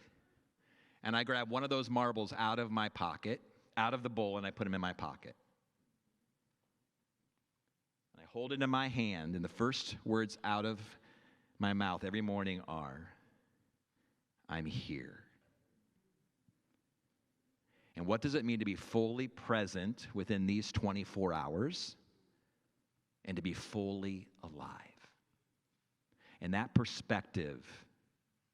and I grab one of those marbles out of my pocket, out of the bowl, and I put them in my pocket. And I hold it in my hand, and the first words out of my mouth every morning are, I'm here. And what does it mean to be fully present within these 24 hours? And to be fully alive. And that perspective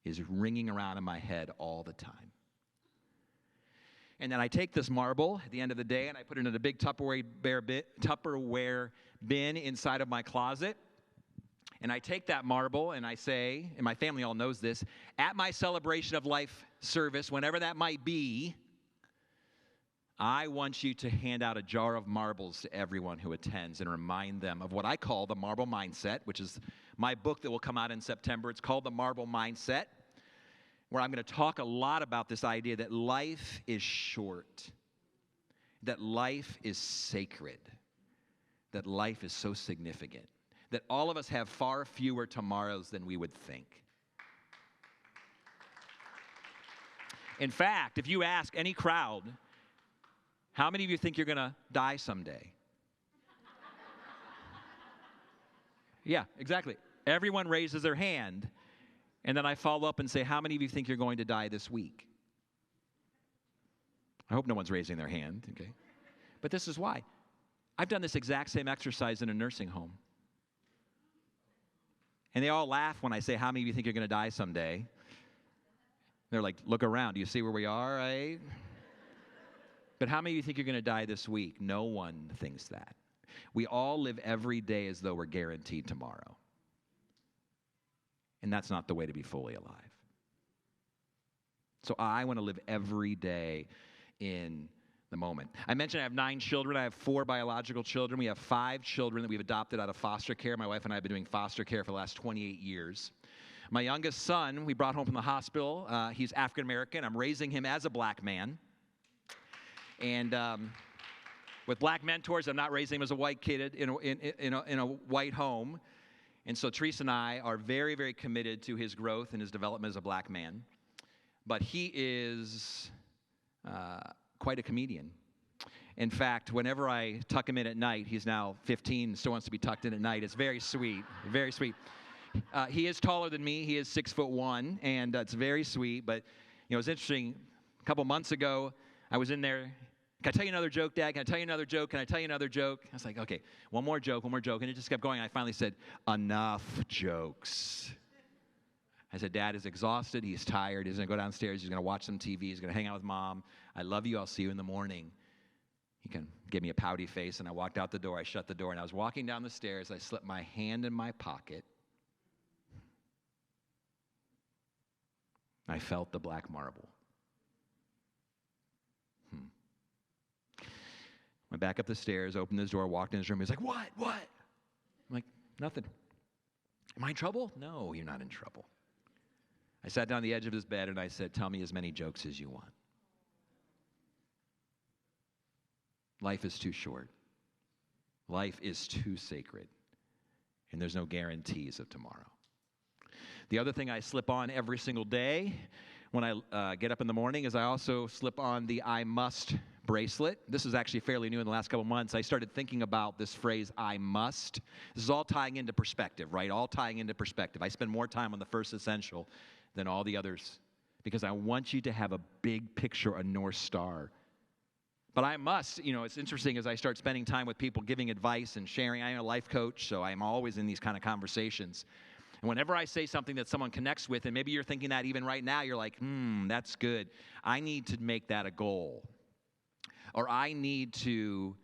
is ringing around in my head all the time. And then I take this marble at the end of the day and I put it in a big Tupperware bin inside of my closet. And I take that marble and I say, and my family all knows this, at my celebration of life service, whenever that might be, I want you to hand out a jar of marbles to everyone who attends and remind them of what I call the marble mindset, which is my book that will come out in September. It's called The Marble Mindset, where I'm going to talk a lot about this idea that life is short, that life is sacred, that life is so significant, that all of us have far fewer tomorrows than we would think. In fact, if you ask any crowd, How many of you think you're going to die someday? Yeah, exactly. Everyone raises their hand, and then I follow up and say, how many of you think you're going to die this week? I hope no one's raising their hand, okay? But this is why. I've done this exact same exercise in a nursing home. And they all laugh when I say, how many of you think you're going to die someday? They're like, look around. Do you see where we are, right? But how many of you think you're going to die this week? No one thinks that. We all live every day as though we're guaranteed tomorrow. And that's not the way to be fully alive. So I want to live every day in the moment. I mentioned I have 9 children. I have 4 biological children. We have 5 children that we've adopted out of foster care. My wife and I have been doing foster care for the last 28 years. My youngest son, we brought home from the hospital. He's African American. I'm raising him as a black man. And with black mentors, I'm not raising him as a white kid in a white home. And so Teresa and I are very, very committed to his growth and his development as a black man. But he is quite a comedian. In fact, whenever I tuck him in at night, he's now 15 and still wants to be tucked in at night. It's very sweet, very sweet. He is taller than me. He is 6'1", and it's very sweet. But, you know, it's interesting. A couple months ago, I was in there. Can I tell you another joke, Dad? Can I tell you another joke? Can I tell you another joke? I was like, okay, one more joke. And it just kept going. I finally said, enough jokes. I said, Dad is exhausted. He's tired. He's going to go downstairs. He's going to watch some TV. He's going to hang out with Mom. I love you. I'll see you in the morning. He can give me a pouty face, and I walked out the door. I shut the door, and I was walking down the stairs. I slipped my hand in my pocket. I felt the black marble. Went back up the stairs, opened his door, walked in his room. He's like, what? I'm like, nothing. Am I in trouble? No, you're not in trouble. I sat down on the edge of his bed and I said, tell me as many jokes as you want. Life is too short. Life is too sacred. And there's no guarantees of tomorrow. The other thing I slip on every single day when I get up in the morning is I also slip on the I must bracelet. This is actually fairly new in the last couple months. I started thinking about this phrase, I must. This is all tying into perspective, right? All tying into perspective. I spend more time on the first essential than all the others because I want you to have a big picture, a North Star. But I must, you know, it's interesting as I start spending time with people giving advice and sharing. I'm a life coach, so I'm always in these kind of conversations. And whenever I say something that someone connects with, and maybe you're thinking that even right now, you're like, that's good. I need to make that a goal. Or I need to,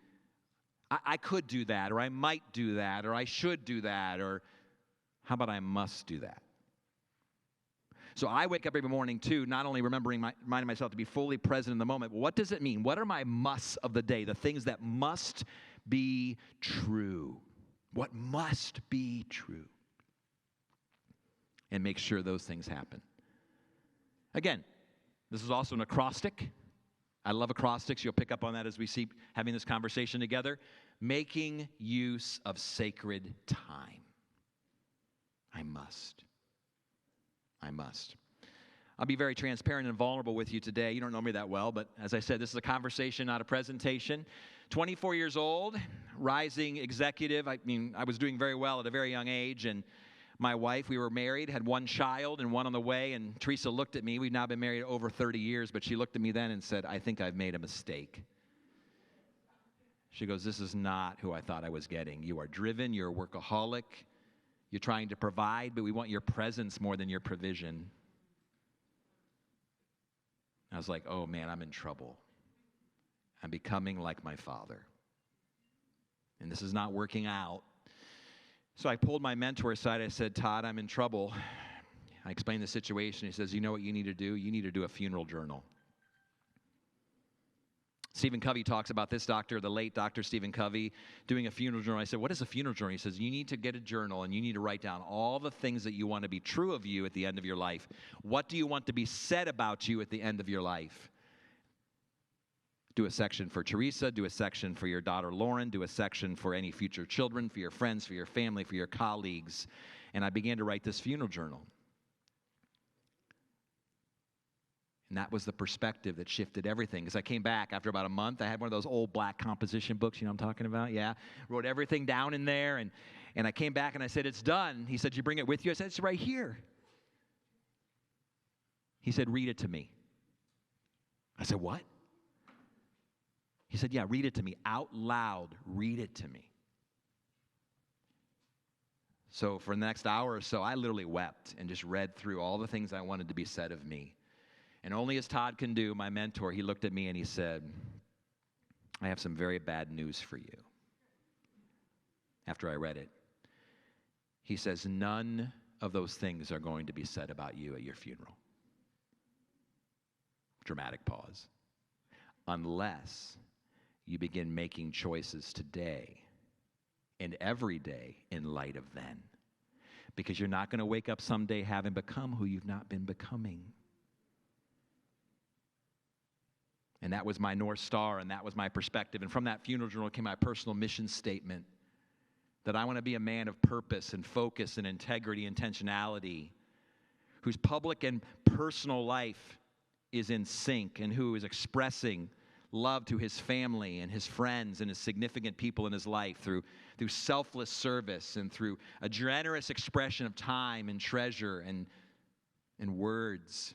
I could do that, or I might do that, or I should do that, or how about I must do that? So I wake up every morning, too, not only reminding myself to be fully present in the moment, but what does it mean? What are my musts of the day, the things that must be true? What must be true? And make sure those things happen. Again, this is also an acrostic. I love acrostics. You'll pick up on that as we see having this conversation together. Making use of sacred time. I must. I'll be very transparent and vulnerable with you today. You don't know me that well, but as I said, this is a conversation, not a presentation. 24 years old, rising executive. I was doing very well at a very young age, and my wife, we were married, had 1 child and 1 on the way, and Teresa looked at me. We've now been married over 30 years, but she looked at me then and said, I think I've made a mistake. She goes, this is not who I thought I was getting. You are driven, you're a workaholic, you're trying to provide, but we want your presence more than your provision. I was like, oh man, I'm in trouble. I'm becoming like my father. And this is not working out. So I pulled my mentor aside. I said, Todd, I'm in trouble. I explained the situation. He says, you know what you need to do? You need to do a funeral journal. Stephen Covey talks about this doctor, the late Dr. Stephen Covey, doing a funeral journal. I said, what is a funeral journal? He says, you need to get a journal and you need to write down all the things that you want to be true of you at the end of your life. What do you want to be said about you at the end of your life? Do a section for Teresa, do a section for your daughter Lauren, do a section for any future children, for your friends, for your family, for your colleagues. And I began to write this funeral journal. And that was the perspective that shifted everything. Because I came back after about a month. I had one of those old black composition books, you know what I'm talking about? Yeah. Wrote everything down in there. And I came back and I said, it's done. He said, you bring it with you? I said, it's right here. He said, read it to me. I said, what? He said, yeah, read it to me. Out loud, read it to me. So for the next hour or so, I literally wept and just read through all the things I wanted to be said of me. And only as Todd can do, my mentor, he looked at me and he said, I have some very bad news for you. After I read it, he says, none of those things are going to be said about you at your funeral. Dramatic pause. Unless you begin making choices today and every day in light of then. Because you're not going to wake up someday having become who you've not been becoming. And that was my North Star, and that was my perspective. And from that funeral journal came my personal mission statement that I want to be a man of purpose and focus and integrity, intentionality, whose public and personal life is in sync, and who is expressing love to his family and his friends and his significant people in his life through selfless service and through a generous expression of time and treasure and words.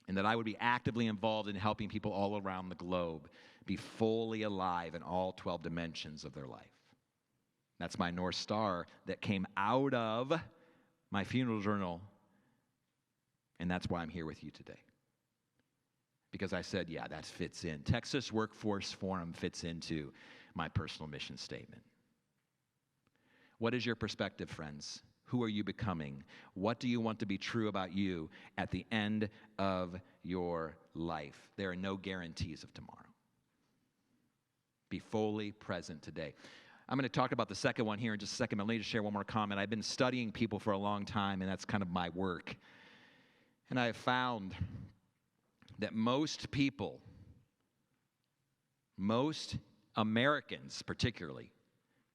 And that I would be actively involved in helping people all around the globe be fully alive in all 12 dimensions of their life. That's my North Star that came out of my funeral journal. And that's why I'm here with you today. Because I said, yeah, that fits in. Texas Workforce Forum fits into my personal mission statement. What is your perspective, friends? Who are you becoming? What do you want to be true about you at the end of your life? There are no guarantees of tomorrow. Be fully present today. I'm going to talk about the second one here in just a second, but let me just share one more comment. I've been studying people for a long time, and that's kind of my work. And I have found that most people, most Americans particularly,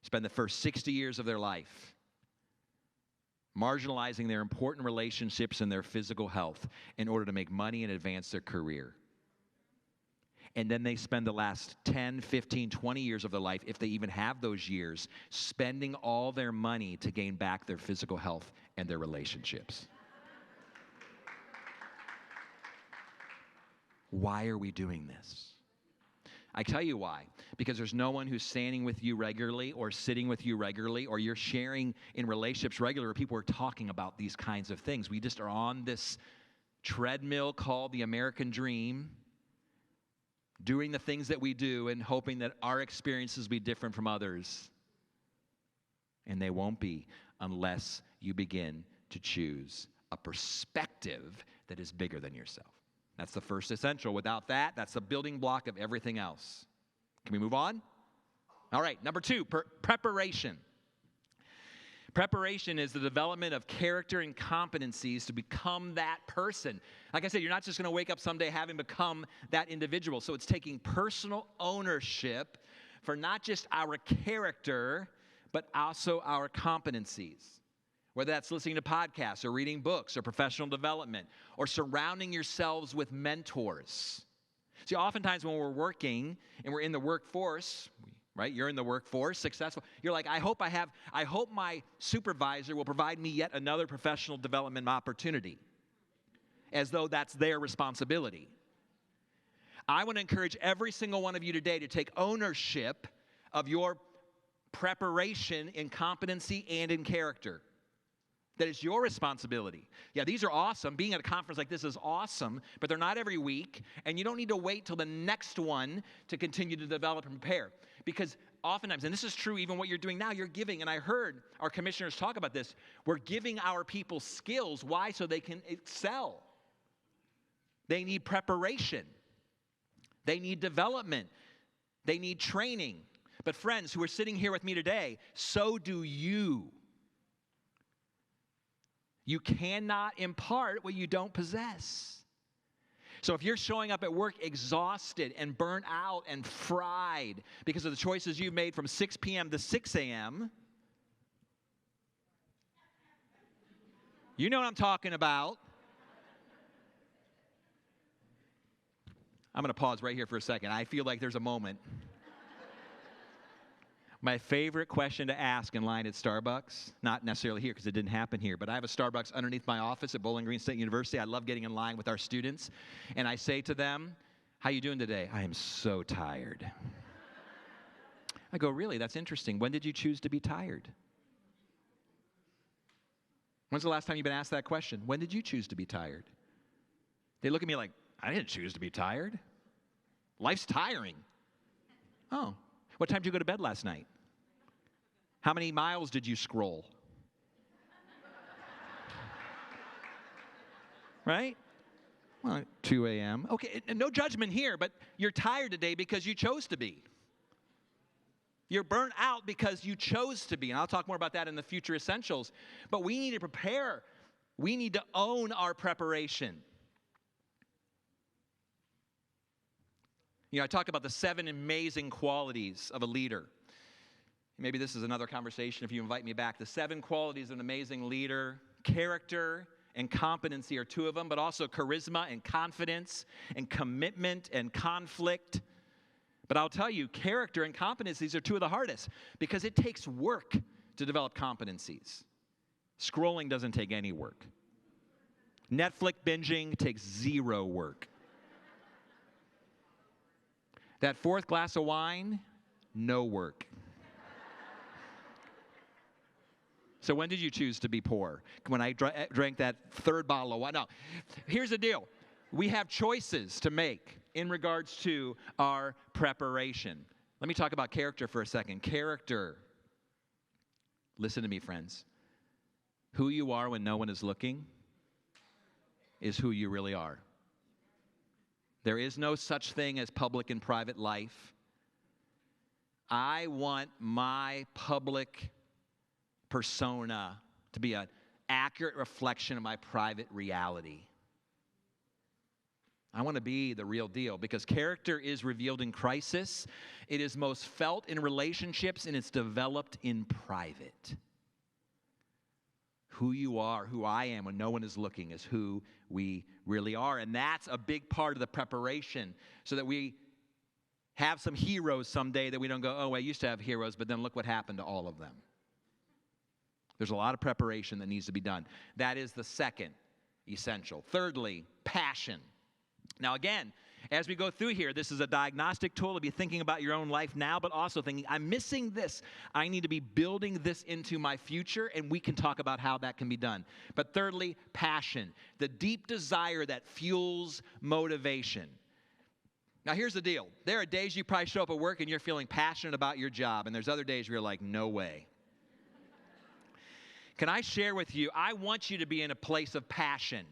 spend the first 60 years of their life marginalizing their important relationships and their physical health in order to make money and advance their career. And then they spend the last 10, 15, 20 years of their life, if they even have those years, spending all their money to gain back their physical health and their relationships. Why are we doing this? I tell you why. Because there's no one who's standing with you regularly or sitting with you regularly or you're sharing in relationships regularly where people are talking about these kinds of things. We just are on this treadmill called the American dream, doing the things that we do and hoping that our experiences be different from others. And they won't be unless you begin to choose a perspective that is bigger than yourself. That's the first essential. Without that, that's the building block of everything else. Can we move on? All right, number two, preparation. Preparation is the development of character and competencies to become that person. Like I said, you're not just going to wake up someday having become that individual. So it's taking personal ownership for not just our character, but also our competencies. Whether that's listening to podcasts or reading books or professional development or surrounding yourselves with mentors. See, oftentimes when we're working and we're in the workforce, right? You're in the workforce, successful. You're like, I hope my supervisor will provide me yet another professional development opportunity, as though that's their responsibility. I want to encourage every single one of you today to take ownership of your preparation in competency and in character. That is your responsibility. Yeah, these are awesome. Being at a conference like this is awesome, but they're not every week, and you don't need to wait till the next one to continue to develop and prepare. Because oftentimes, and this is true even what you're doing now, you're giving, and I heard our commissioners talk about this, we're giving our people skills. Why? So they can excel. They need preparation. They need development. They need training. But friends who are sitting here with me today, so do you. You cannot impart what you don't possess. So if you're showing up at work exhausted and burnt out and fried because of the choices you've made from 6 p.m. to 6 a.m., you know what I'm talking about. I'm going to pause right here for a second. I feel like there's a moment. My favorite question to ask in line at Starbucks, not necessarily here because it didn't happen here, but I have a Starbucks underneath my office at Bowling Green State University. I love getting in line with our students. And I say to them, how you doing today? I am so tired. I go, really? That's interesting. When did you choose to be tired? When's the last time you've been asked that question? When did you choose to be tired? They look at me like, I didn't choose to be tired. Life's tiring. Oh, what time did you go to bed last night? How many miles did you scroll? Right? Well, 2 a.m. Okay, no judgment here, but you're tired today because you chose to be. You're burnt out because you chose to be. And I'll talk more about that in the future essentials. But we need to prepare. We need to own our preparation. You know, I talked about the 7 amazing qualities of a leader. Maybe this is another conversation if you invite me back. The 7 qualities of an amazing leader: character and competency are 2 of them, but also charisma and confidence and commitment and conflict. But I'll tell you, character and competencies are 2 of the hardest because it takes work to develop competencies. Scrolling doesn't take any work. Netflix binging takes 0 work. That 4th glass of wine, no work. So when did you choose to be poor? When I drank that 3rd bottle of wine? No. Here's the deal. We have choices to make in regards to our preparation. Let me talk about character for a second. Character. Listen to me, friends. Who you are when no one is looking is who you really are. There is no such thing as public and private life. I want my public persona to be an accurate reflection of my private reality. I want to be the real deal because character is revealed in crisis. It is most felt in relationships, and it's developed in private. Who you are, who I am when no one is looking is who we really are. And that's a big part of the preparation so that we have some heroes someday that we don't go, oh, I used to have heroes, but then look what happened to all of them. There's a lot of preparation that needs to be done. That is the second essential. Thirdly, passion. Now again, as we go through here, this is a diagnostic tool to be thinking about your own life now, but also thinking, I'm missing this. I need to be building this into my future, and we can talk about how that can be done. But thirdly, passion, the deep desire that fuels motivation. Now here's the deal. There are days you probably show up at work and you're feeling passionate about your job, and there's other days where you're like, no way. Can I share with you, I want you to be in a place of passion.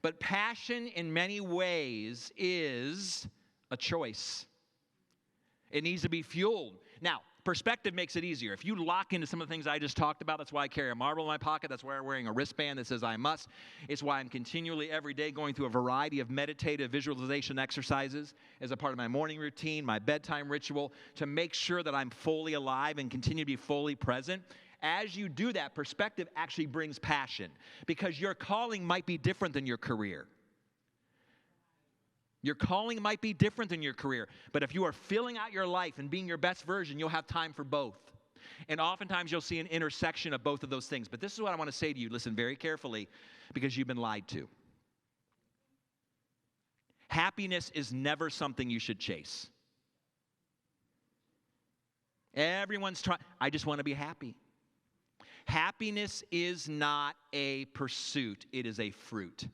But passion, in many ways, is a choice. It needs to be fueled. Now, perspective makes it easier. If you lock into some of the things I just talked about, that's why I carry a marble in my pocket. That's why I'm wearing a wristband that says I must. It's why I'm continually every day going through a variety of meditative visualization exercises as a part of my morning routine, my bedtime ritual, to make sure that I'm fully alive and continue to be fully present. As you do that, perspective actually brings passion because your calling might be different than your career. Your calling might be different than your career, but if you are filling out your life and being your best version, you'll have time for both. And oftentimes you'll see an intersection of both of those things. But this is what I want to say to you. Listen very carefully because you've been lied to. Happiness is never something you should chase. Everyone's trying, I just want to be happy. Happiness is not a pursuit, it is a fruit.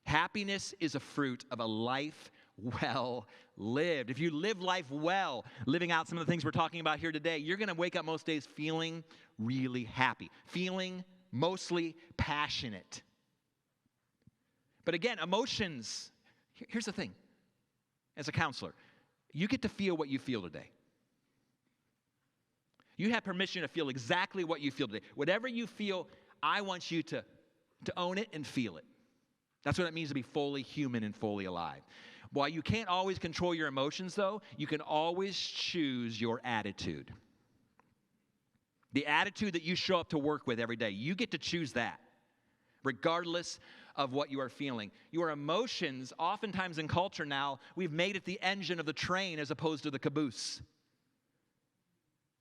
Happiness is a fruit of a life well lived. If you live life well, living out some of the things we're talking about here today, you're going to wake up most days feeling really happy, feeling mostly passionate. But again, emotions, here's the thing. As a counselor, you get to feel what you feel today. You have permission to feel exactly what you feel today. Whatever you feel, I want you to own it and feel it. That's what it means to be fully human and fully alive. While you can't always control your emotions, though, you can always choose your attitude. The attitude that you show up to work with every day, you get to choose that, regardless of what you are feeling. Your emotions, oftentimes in culture now, we've made it the engine of the train as opposed to the caboose.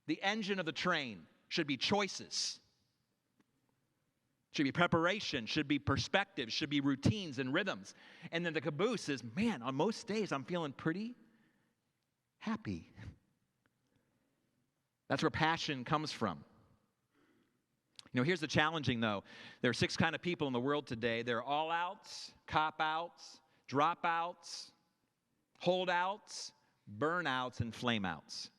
The engine of the train should be choices, should be preparation, should be perspective, should be routines and rhythms. And then the caboose is, man, on most days I'm feeling pretty happy. That's where passion comes from. You know, here's the challenging, though. There are 6 kind of people in the world today. There are all-outs, cop-outs, dropouts, holdouts, burnouts, and flame-outs.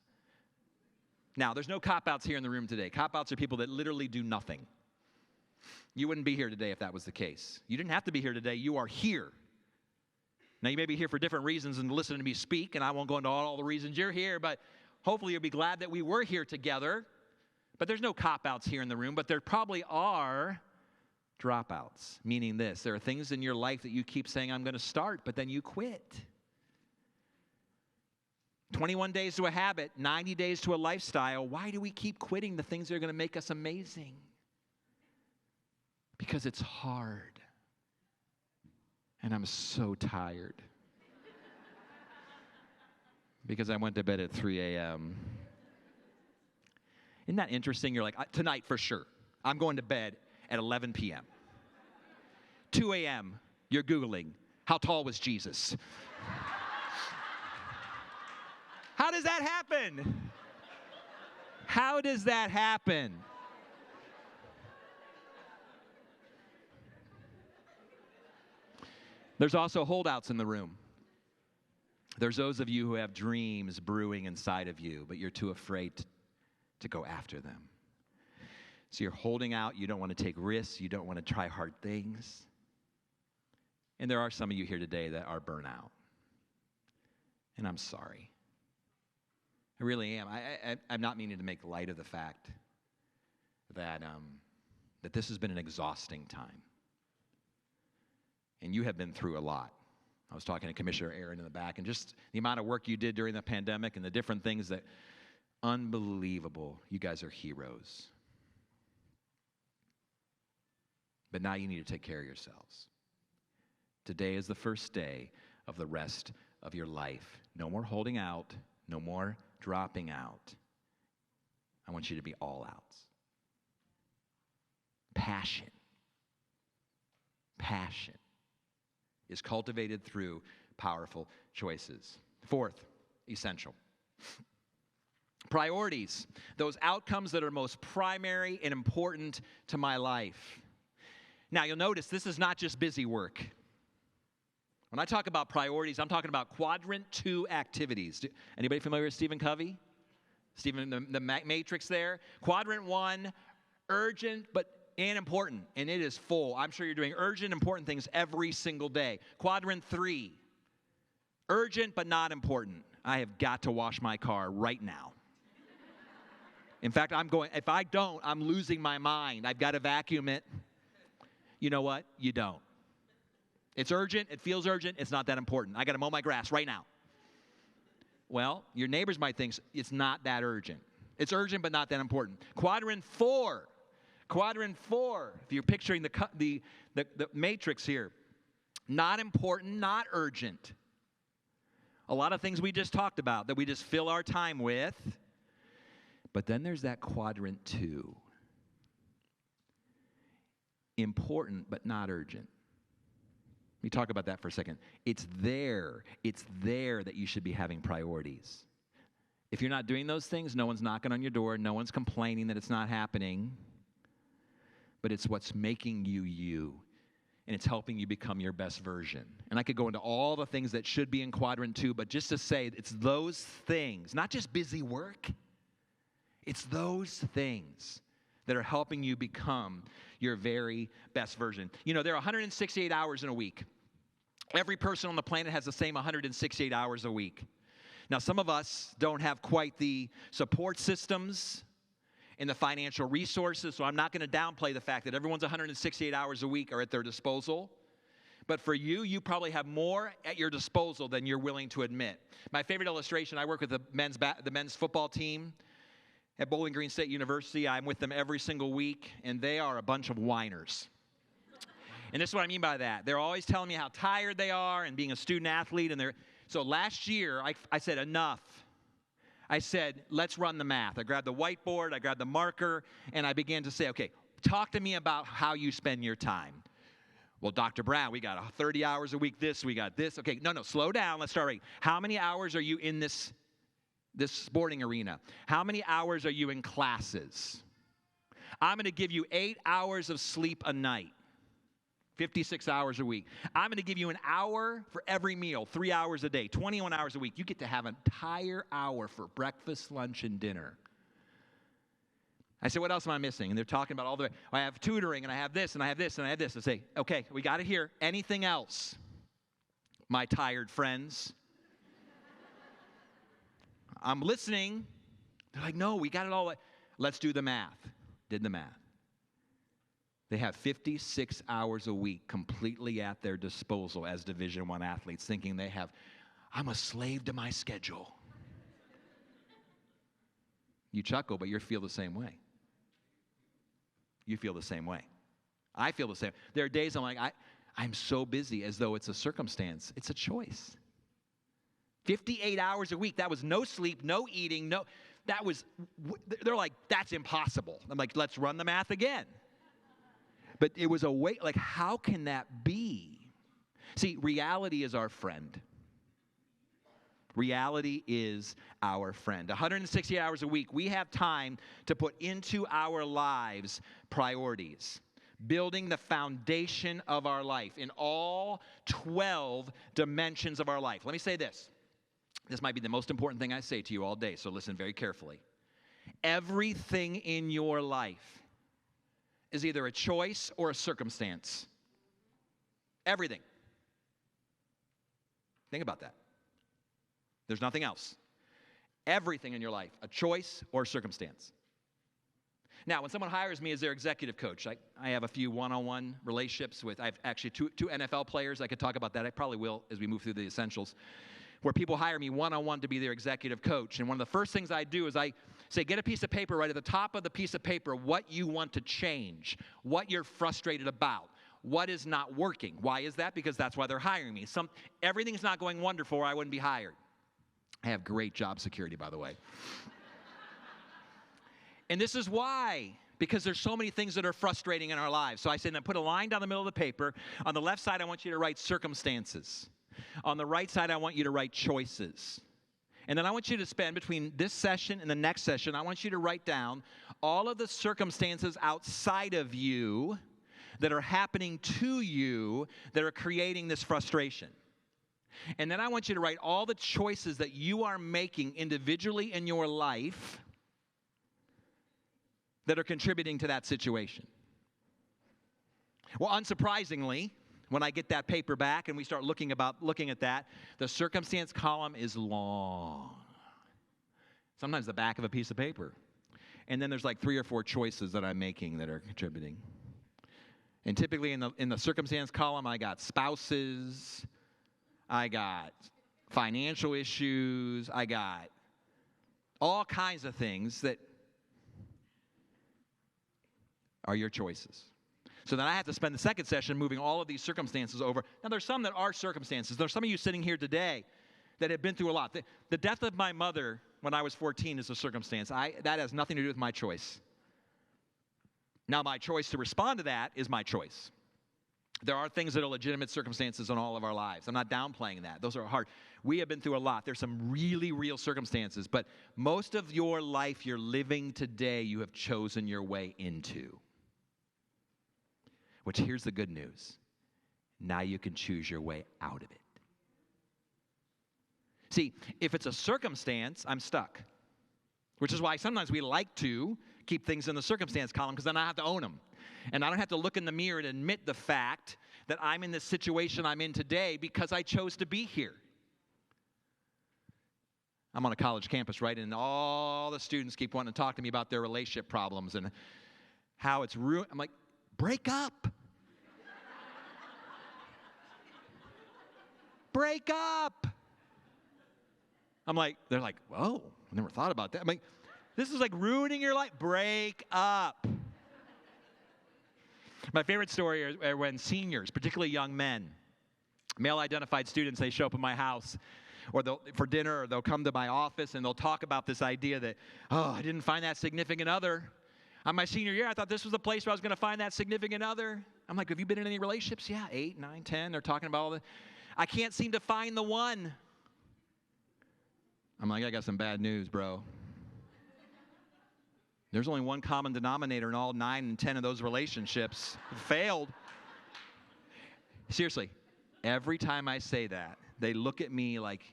Now, there's no cop-outs here in the room today. Cop-outs are people that literally do nothing. You wouldn't be here today if that was the case. You didn't have to be here today. You are here. Now, you may be here for different reasons and listening to me speak, and I won't go into all the reasons you're here, but hopefully you'll be glad that we were here together. But there's no cop-outs here in the room, but there probably are dropouts, meaning this. There are things in your life that you keep saying, I'm going to start, but then you quit. 21 days to a habit, 90 days to a lifestyle. Why do we keep quitting the things that are going to make us amazing? Because it's hard. And I'm so tired. Because I went to bed at 3 a.m. Isn't that interesting? You're like, tonight for sure. I'm going to bed at 11 p.m. 2 a.m., you're Googling, how tall was Jesus? How does that happen? How does that happen? There's also holdouts in the room. There's those of you who have dreams brewing inside of you, but you're too afraid to go after them. So you're holding out. You don't want to take risks. You don't want to try hard things. And there are some of you here today that are burnout. And I'm sorry. I really am. I'm not meaning to make light of the fact that this has been an exhausting time. And you have been through a lot. I was talking to Commissioner Aaron in the back, and just the amount of work you did during the pandemic and the different things that, unbelievable. You guys are heroes. But now you need to take care of yourselves. Today is the first day of the rest of your life. No more holding out. No more dropping out. I want you to be all outs. Passion. Passion is cultivated through powerful choices. 4th, essential. Priorities, those outcomes that are most primary and important to my life. Now, you'll notice this is not just busy work. When I talk about priorities, I'm talking about quadrant 2 activities. Anybody familiar with Stephen Covey? Stephen, the matrix there. Quadrant 1, urgent and important, and it is full. I'm sure you're doing urgent, important things every single day. Quadrant 3, urgent but not important. I have got to wash my car right now. In fact, if I don't, I'm losing my mind. I've got to vacuum it. You know what? You don't. It's urgent, it feels urgent, it's not that important. I got to mow my grass right now. Well, your neighbors might think it's not that urgent. It's urgent but not that important. Quadrant 4, if you're picturing the matrix here, not important, not urgent. A lot of things we just talked about that we just fill our time with. But then there's that quadrant 2. Important but not urgent. Let me talk about that for a second. It's there that you should be having priorities. If you're not doing those things, no one's knocking on your door, no one's complaining that it's not happening. But it's what's making you you, and it's helping you become your best version. And I could go into all the things that should be in quadrant 2, but just to say it's those things, not just busy work. It's those things that are helping you become your very best version. You know, there are 168 hours in a week. Every person on the planet has the same 168 hours a week. Now, some of us don't have quite the support systems and the financial resources, so I'm not going to downplay the fact that everyone's 168 hours a week are at their disposal. But for you, you probably have more at your disposal than you're willing to admit. My favorite illustration, I work with the men's football team at Bowling Green State University. I'm with them every single week, and they are a bunch of whiners. And this is what I mean by that. They're always telling me how tired they are and being a student athlete. So last year, I said, enough. I said, let's run the math. I grabbed the whiteboard, I grabbed the marker, and I began to say, okay, talk to me about how you spend your time. Well, Dr. Brown, we got 30 hours a week this, we got this. Okay, no, slow down. Let's start right. How many hours are you in this sporting arena? How many hours are you in classes? I'm going to give you 8 hours of sleep a night, 56 hours a week. I'm going to give you an hour for every meal, 3 hours a day, 21 hours a week. You get to have an entire hour for breakfast, lunch, and dinner. I said, what else am I missing? And they're talking about I have tutoring, and I have this, and I have this, and I have this. I say, okay, we got it here. Anything else, my tired friends? I'm listening. They're like, no, we got it all. Let's do the math. Did the math. They have 56 hours a week completely at their disposal as Division I athletes, thinking I'm a slave to my schedule. You chuckle, but you feel the same way. You feel the same way. I feel the same. There are days I'm like, I'm so busy, as though it's a circumstance. It's a choice. 58 hours a week. That was no sleep, no eating, they're like, that's impossible. I'm like, let's run the math again. But it was how can that be? See, reality is our friend. Reality is our friend. 160 hours a week, we have time to put into our lives priorities, building the foundation of our life in all 12 dimensions of our life. Let me say this. This might be the most important thing I say to you all day, so listen very carefully. Everything in your life is either a choice or a circumstance. Everything. Think about that. There's nothing else. Everything in your life, a choice or a circumstance. Now, when someone hires me as their executive coach, I have a few one-on-one relationships with, I have actually two NFL players. I could talk about that. I probably will as we move through the essentials, where people hire me one-on-one to be their executive coach. And one of the first things I do is I say, get a piece of paper, right at the top of the piece of paper, what you want to change, what you're frustrated about, what is not working. Why is that? Because that's why they're hiring me. Everything's not going wonderful or I wouldn't be hired. I have great job security, by the way. And this is why, because there's so many things that are frustrating in our lives. So I said, put a line down the middle of the paper. On the left side, I want you to write circumstances. On the right side, I want you to write choices. And then I want you to spend between this session and the next session, I want you to write down all of the circumstances outside of you that are happening to you that are creating this frustration. And then I want you to write all the choices that you are making individually in your life that are contributing to that situation. Well, unsurprisingly, when I get that paper back and we start looking at that, the circumstance column is long. Sometimes the back of a piece of paper. And then there's like 3 or 4 choices that I'm making that are contributing. And typically in the circumstance column, I got spouses, I got financial issues, I got all kinds of things that are your choices. So then I have to spend the second session moving all of these circumstances over. Now, there's some that are circumstances. There's some of you sitting here today that have been through a lot. The death of my mother when I was 14 is a circumstance. That has nothing to do with my choice. Now, my choice to respond to that is my choice. There are things that are legitimate circumstances in all of our lives. I'm not downplaying that. Those are hard. We have been through a lot. There's some really real circumstances. But most of your life you're living today, you have chosen your way into. Which, here's the good news. Now you can choose your way out of it. See, if it's a circumstance, I'm stuck. Which is why sometimes we like to keep things in the circumstance column, because then I have to own them. And I don't have to look in the mirror and admit the fact that I'm in the situation I'm in today because I chose to be here. I'm on a college campus, right? And all the students keep wanting to talk to me about their relationship problems and how it's ruined. I'm like, break up. Break up. They're like, whoa, I never thought about that. I'm like, this is like ruining your life. Break up. My favorite story are when seniors, particularly young men, male-identified students, they show up at my house or for dinner, or they'll come to my office and they'll talk about this idea that, oh, I didn't find that significant other. On my senior year, I thought this was the place where I was going to find that significant other. I'm like, have you been in any relationships? Yeah, 8, 9, 10. They're talking about all the. I can't seem to find the one. I'm like, I got some bad news, bro. There's only one common denominator in all 9 and 10 of those relationships. Failed. Seriously, every time I say that, they look at me like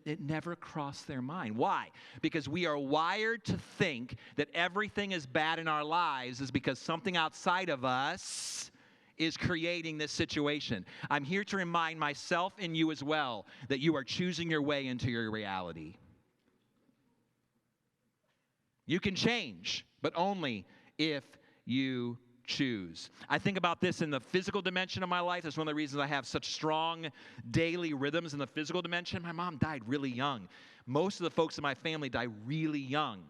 it never crossed their mind. Why? Because we are wired to think that everything is bad in our lives is because something outside of us is creating this situation. I'm here to remind myself and you as well that you are choosing your way into your reality. You can change, but only if you choose. I think about this in the physical dimension of my life. That's one of the reasons I have such strong daily rhythms in the physical dimension. My mom died really young. Most of the folks in my family died really young.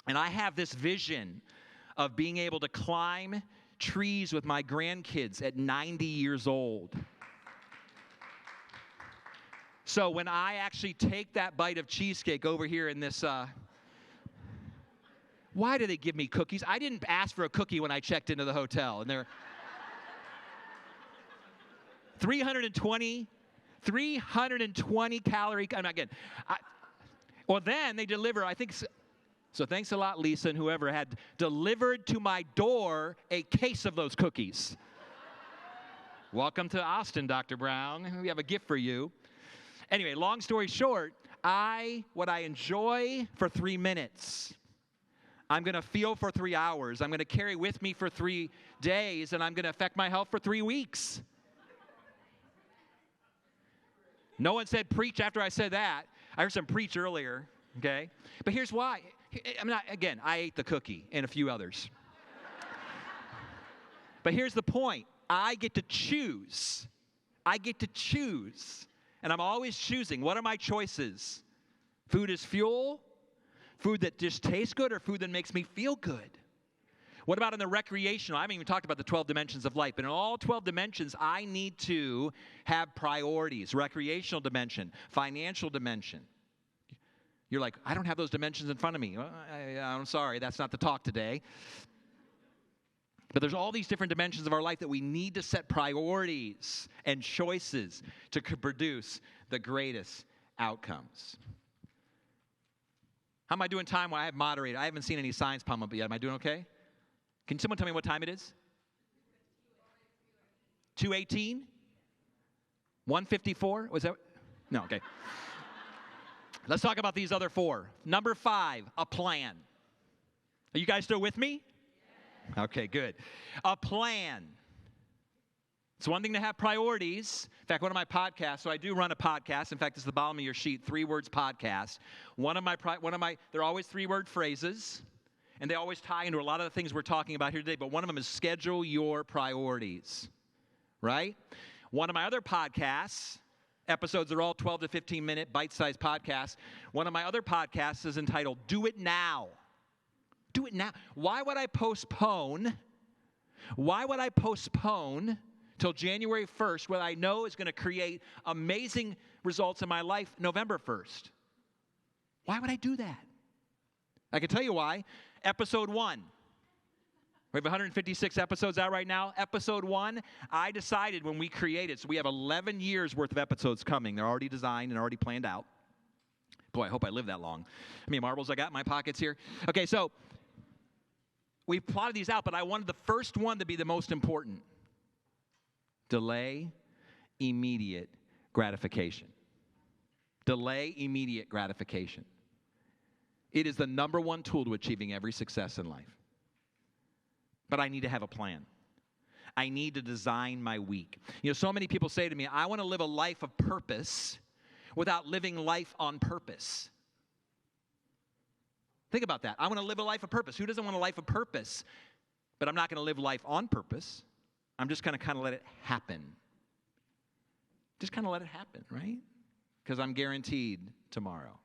And I have this vision of being able to climb trees with my grandkids at 90 years old. So when I actually take that bite of cheesecake over here in this, why do they give me cookies? I didn't ask for a cookie when I checked into the hotel. And they're 320 calorie. I'm not kidding. Well, then they deliver, I think, so thanks a lot, Lisa, and whoever had delivered to my door a case of those cookies. Welcome to Austin, Dr. Brown. We have a gift for you. Anyway, long story short, what I enjoy for 3 minutes, I'm going to feel for 3 hours. I'm going to carry with me for 3 days, and I'm going to affect my health for 3 weeks. No one said preach after I said that. I heard some preach earlier, okay? But here's why. I ate the cookie and a few others. But here's the point. I get to choose. I get to choose. And I'm always choosing. What are my choices? Food is fuel. Food that just tastes good, or food that makes me feel good? What about in the recreational? I haven't even talked about the 12 dimensions of life, but in all 12 dimensions, I need to have priorities. Recreational dimension, financial dimension. You're like, I don't have those dimensions in front of me. Well, I'm sorry, that's not the talk today. But there's all these different dimensions of our life that we need to set priorities and choices to produce the greatest outcomes. How am I doing time-wise? I have moderated. I haven't seen any signs pop up yet. Am I doing okay? Can someone tell me what time it is? 2:18? 1:54? Was that? No, okay. Let's talk about these other 4. Number 5, a plan. Are you guys still with me? Okay, good. A plan. It's one thing to have priorities. In fact, one of my podcasts, so I do run a podcast. In fact, it's the bottom of your sheet, 3 words podcast. They're always 3-word phrases, and they always tie into a lot of the things we're talking about here today, but one of them is schedule your priorities, right? One of my other podcasts, episodes are all 12 to 15-minute bite-sized podcasts. One of my other podcasts is entitled, Do It Now. Do it now. Why would I postpone till January 1st, what I know is going to create amazing results in my life November 1st? Why would I do that? I can tell you why. Episode 1. We have 156 episodes out right now. Episode 1, I decided when we created, so we have 11 years worth of episodes coming. They're already designed and already planned out. Boy, I hope I live that long. How many marbles I got in my pockets here? Okay, so we've plotted these out, but I wanted the first one to be the most important. Delay immediate gratification. Delay immediate gratification. It is the number one tool to achieving every success in life. But I need to have a plan. I need to design my week. You know, so many people say to me, I want to live a life of purpose without living life on purpose. Think about that. I want to live a life of purpose. Who doesn't want a life of purpose? But I'm not going to live life on purpose. I'm just going to kind of let it happen. Just kind of let it happen, right? Because I'm guaranteed tomorrow.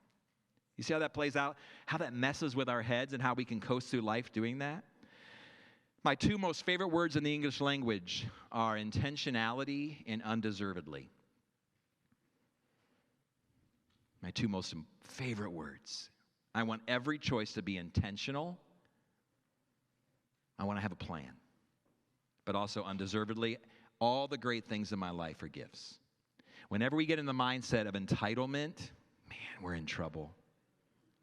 You see how that plays out? How that messes with our heads and how we can coast through life doing that? My two most favorite words in the English language are intentionality and undeservedly. My two most favorite words. I want every choice to be intentional. I want to have a plan. But also undeservedly, all the great things in my life are gifts. Whenever we get in the mindset of entitlement, man, we're in trouble.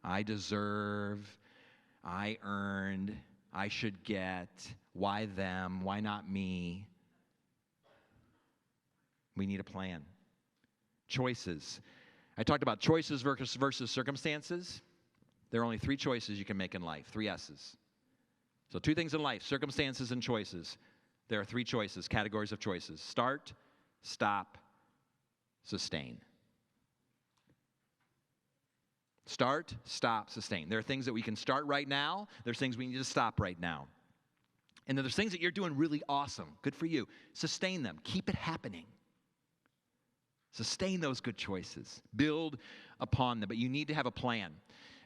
I deserve, I earned, I should get, why them, why not me? We need a plan. Choices. I talked about choices versus circumstances. There are only three choices you can make in life, three S's. So two things in life, circumstances and choices. There are three choices, categories of choices. Start, stop, sustain. Start, stop, sustain. There are things that we can start right now. There's things we need to stop right now. And then there's things that you're doing really awesome. Good for you. Sustain them. Keep it happening. Sustain those good choices. Build upon them. But you need to have a plan.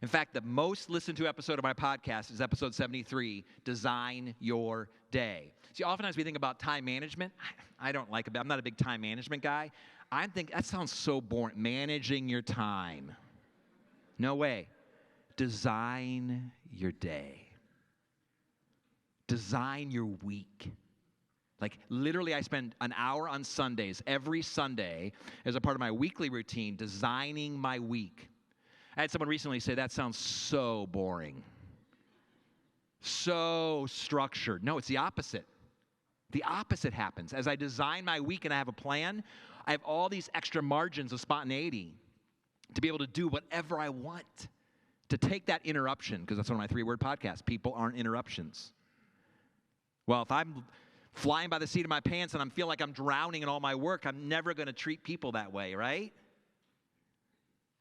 In fact, the most listened to episode of my podcast is episode 73, Design Your Day. See, oftentimes we think about time management. I don't like it. I'm not a big time management guy. I think that sounds so boring. Managing your time. No way. Design your day. Design your week. Like literally I spend an hour on Sundays, every Sunday, as a part of my weekly routine, designing my week. I had someone recently say, that sounds so boring. So structured. No, it's the opposite. The opposite happens. As I design my week and I have a plan, I have all these extra margins of spontaneity to be able to do whatever I want. To take that interruption, because that's one of my 3-word podcasts, people aren't interruptions. Well, if I'm flying by the seat of my pants and I feel like I'm drowning in all my work, I'm never going to treat people that way, right?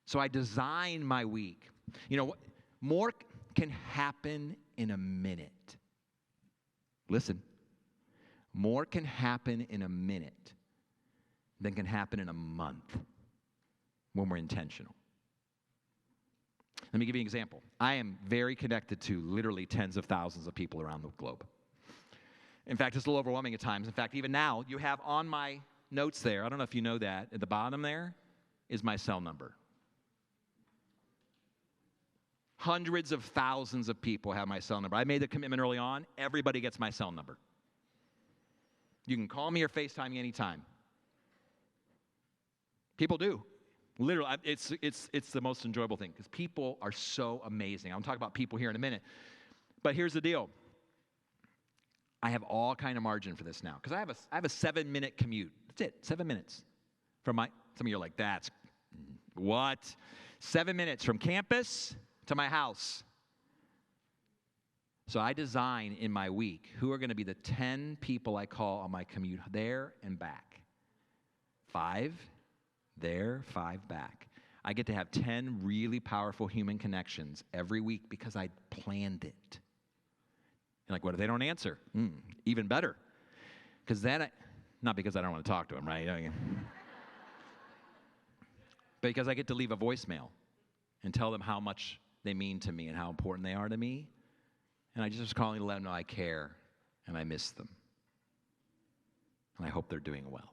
So I design my week. You know, more can happen in a minute. Listen, more can happen in a minute than can happen in a month when we're intentional. Let me give you an example. I am very connected to literally tens of thousands of people around the globe. In fact, it's a little overwhelming at times. In fact, even now, you have on my notes there, I don't know if you know that, at the bottom there is my cell number. Hundreds of thousands of people have my cell number. I made the commitment early on. Everybody gets my cell number. You can call me or FaceTime me anytime. People do. Literally, it's the most enjoyable thing because people are so amazing. I'll talk about people here in a minute. But here's the deal. I have all kind of margin for this now because I have a 7-minute commute. That's it, 7 minutes. Some of you are like, that's what? 7 minutes from campus to my house. So I design in my week who are going to be the 10 people I call on my commute there and back. 5 there, 5 back. I get to have 10 really powerful human connections every week because I planned it. You're like, what if they don't answer? Even better. Because not because I don't want to talk to them, right? But because I get to leave a voicemail and tell them how much they mean to me and how important they are to me. And I just was calling to let them know I care and I miss them. And I hope they're doing well.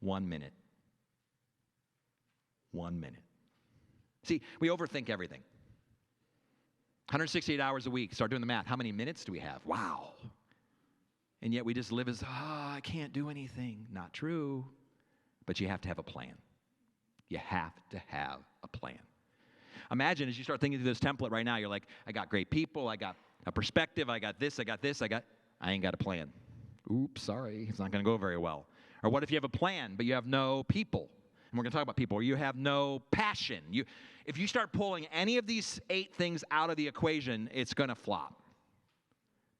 1 minute. 1 minute. See, we overthink everything. 168 hours a week. Start doing the math. How many minutes do we have? Wow. And yet we just live as, I can't do anything. Not true. But you have to have a plan. You have to have a plan. Imagine as you start thinking through this template right now, you're like, I got great people, I got a perspective, I got this, I ain't got a plan. Oops, sorry, it's not going to go very well. Or what if you have a plan, but you have no people? And we're going to talk about people. Or you have no passion. If you start pulling any of these 8 things out of the equation, it's going to flop.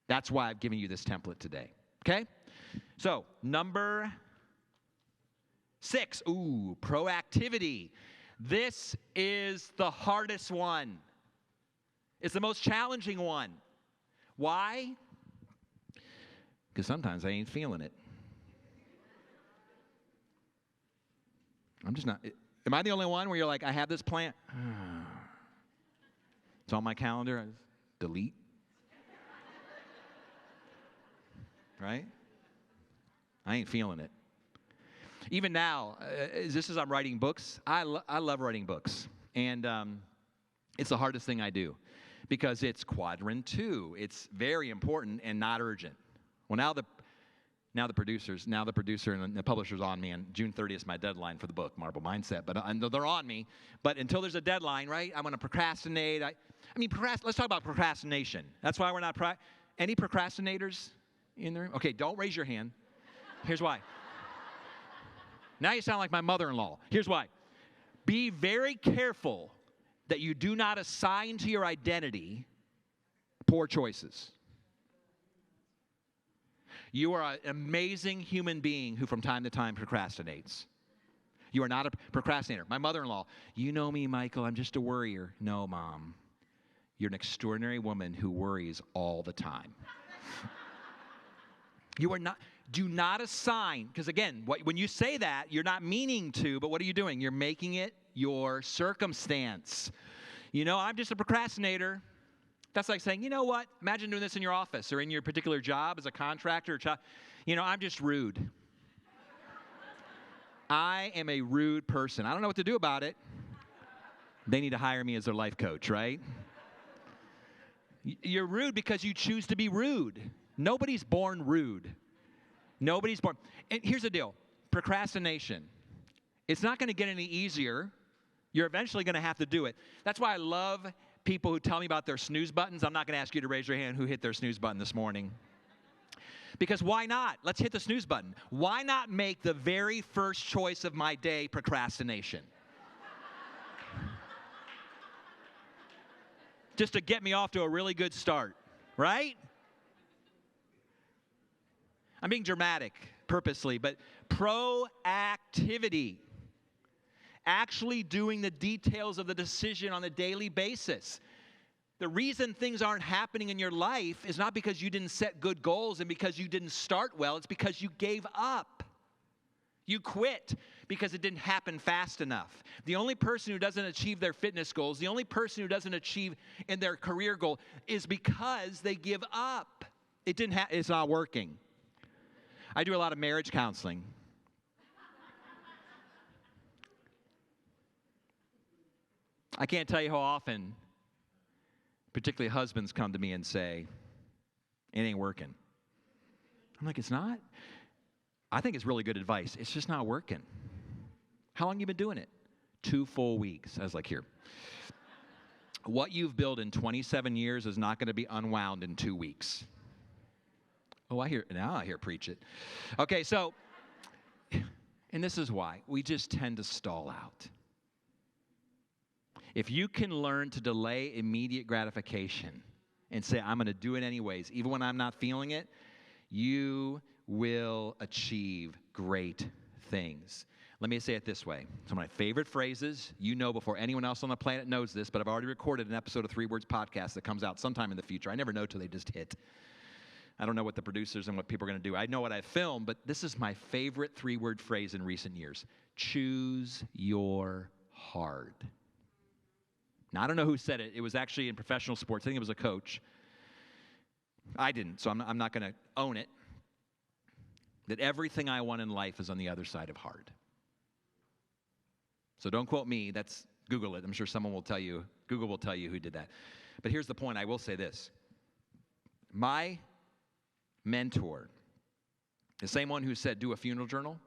That's why I've given you this template today. Okay? So, number 6, proactivity. This is the hardest one. It's the most challenging one. Why? Because sometimes I ain't feeling it. I'm just not. Am I the only one where you're like, I have this plan? It's on my calendar. I just delete. right? I ain't feeling it. Even now, just as I'm writing books, I love writing books. And it's the hardest thing I do because it's quadrant 2. It's very important and not urgent. Well, now the producer and the publisher's on me, and June 30th is my deadline for the book, Marble Mindset. But they're on me. But until there's a deadline, right, I'm going to procrastinate. Let's talk about procrastination. That's why we're not any procrastinators in the room? Okay, don't raise your hand. Here's why. Now you sound like my mother-in-law. Here's why. Be very careful that you do not assign to your identity poor choices. You are an amazing human being who from time to time procrastinates. You are not a procrastinator. My mother-in-law, you know me, Michael, I'm just a worrier. No, Mom. You're an extraordinary woman who worries all the time. Do not assign, because again, when you say that, you're not meaning to, but what are you doing? You're making it your circumstance. I'm just a procrastinator. That's like saying, you know what? Imagine doing this in your office or in your particular job as a contractor. I'm just rude. I am a rude person. I don't know what to do about it. They need to hire me as their life coach, right? You're rude because you choose to be rude. Nobody's born rude. Nobody's born. And here's the deal. Procrastination. It's not going to get any easier. You're eventually going to have to do it. That's why I love people who tell me about their snooze buttons. I'm not going to ask you to raise your hand who hit their snooze button this morning. Because why not? Let's hit the snooze button. Why not make the very first choice of my day procrastination? Just to get me off to a really good start, right? I'm being dramatic purposely, but proactivity. Actually doing the details of the decision on a daily basis. The reason things aren't happening in your life is not because you didn't set good goals and because you didn't start well. It's because you gave up. You quit because it didn't happen fast enough. The only person who doesn't achieve their fitness goals, the only person who doesn't achieve in their career goal is because they give up. It's not working. I do a lot of marriage counseling. I can't tell you how often, particularly husbands, come to me and say, it ain't working. I'm like, it's not? I think it's really good advice. It's just not working. How long have you been doing it? 2 full weeks. I was like, here. What you've built in 27 years is not going to be unwound in 2 weeks. Oh, I hear preach it. Okay, so, and this is why. We just tend to stall out. If you can learn to delay immediate gratification and say, I'm going to do it anyways, even when I'm not feeling it, you will achieve great things. Let me say it this way. Some of my favorite phrases, before anyone else on the planet knows this, but I've already recorded an episode of 3 Words Podcast that comes out sometime in the future. I never know till they just hit. I don't know what the producers and what people are going to do. I know what I filmed, but this is my favorite 3-word phrase in recent years. Choose your hard. Now, I don't know who said it. It was actually in professional sports. I think it was a coach. I didn't, so I'm not going to own it. That everything I want in life is on the other side of hard. So don't quote me. Google it. I'm sure someone will tell you. Google will tell you who did that. But here's the point. I will say this. My mentor, the same one who said do a funeral journal,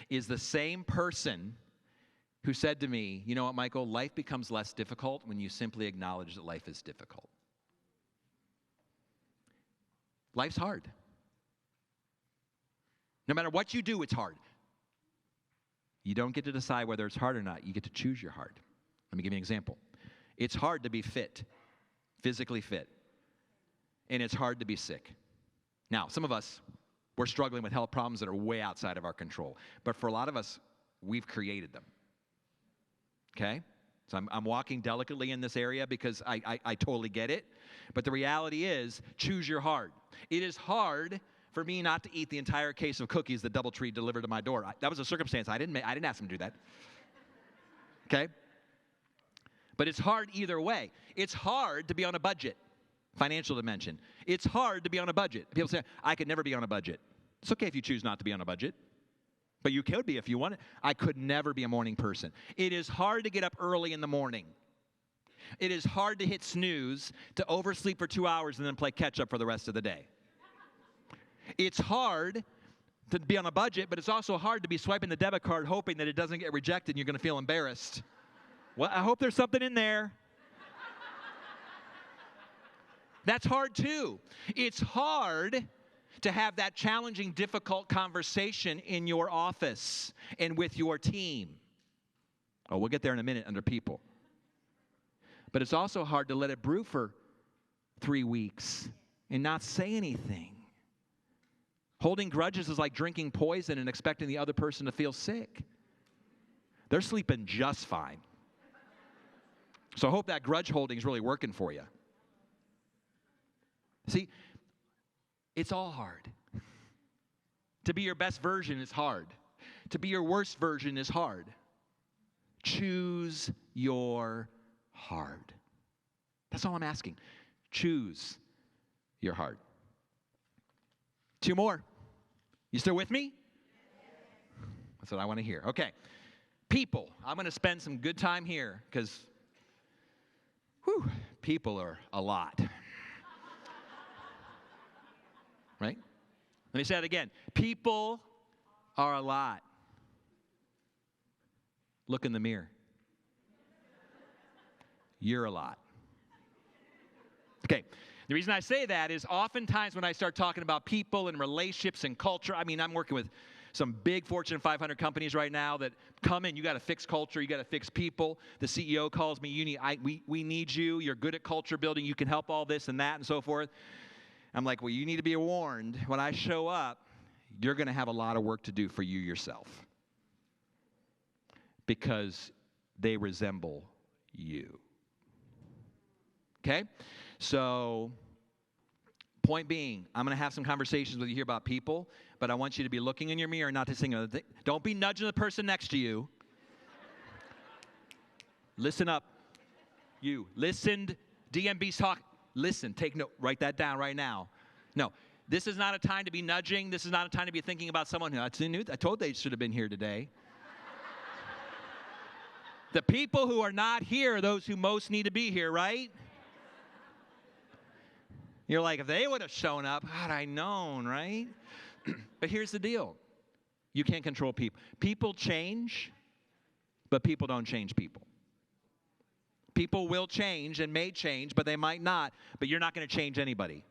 is the same person who said to me, you know what, Michael, life becomes less difficult when you simply acknowledge that life is difficult. Life's hard. No matter what you do, it's hard. You don't get to decide whether it's hard or not. You get to choose your hard. Let me give you an example. It's hard to be fit, physically fit, and it's hard to be sick. Now, some of us, we're struggling with health problems that are way outside of our control. But for a lot of us, we've created them. Okay? So I'm walking delicately in this area because I totally get it. But the reality is, choose your hard. It is hard for me not to eat the entire case of cookies that DoubleTree delivered to my door. That was a circumstance. I didn't ask them to do that. Okay? But it's hard either way. It's hard to be on a budget. Financial dimension. It's hard to be on a budget. People say, I could never be on a budget. It's okay if you choose not to be on a budget, but you could be if you want it. I could never be a morning person. It is hard to get up early in the morning. It is hard to hit snooze, to oversleep for 2 hours and then play catch up for the rest of the day. It's hard to be on a budget, but it's also hard to be swiping the debit card hoping that it doesn't get rejected and you're going to feel embarrassed. Well, I hope there's something in there. That's hard too. It's hard to have that challenging, difficult conversation in your office and with your team. Oh, we'll get there in a minute under people. But it's also hard to let it brew for 3 weeks and not say anything. Holding grudges is like drinking poison and expecting the other person to feel sick. They're sleeping just fine. So I hope that grudge holding is really working for you. See, it's all hard. To be your best version is hard. To be your worst version is hard. Choose your hard. That's all I'm asking. Choose your hard. 2 more. You still with me? That's what I want to hear. Okay. People. I'm going to spend some good time here because, people are a lot. Right? Let me say that again. People are a lot. Look in the mirror. You're a lot. Okay. The reason I say that is oftentimes when I start talking about people and relationships and culture, I mean, I'm working with some big Fortune 500 companies right now that come in, you got to fix culture, you got to fix people. The CEO calls me, we need you, you're good at culture building, you can help all this and that and so forth. I'm like, well, you need to be warned. When I show up, you're going to have a lot of work to do for you yourself because they resemble you. Okay? So, point being, I'm going to have some conversations with you here about people, but I want you to be looking in your mirror, not to sing another thing. Don't be nudging the person next to you. Listen up. You. Listened. DMB's talk. Listen. Take note. Write that down right now. No. This is not a time to be nudging. This is not a time to be thinking about someone who I told they should have been here today. The people who are not here are those who most need to be here, right? You're like, if they would have shown up, had I known, right? But here's the deal. You can't control people. People change, but people don't change people. People will change and may change, but they might not. But you're not going to change anybody.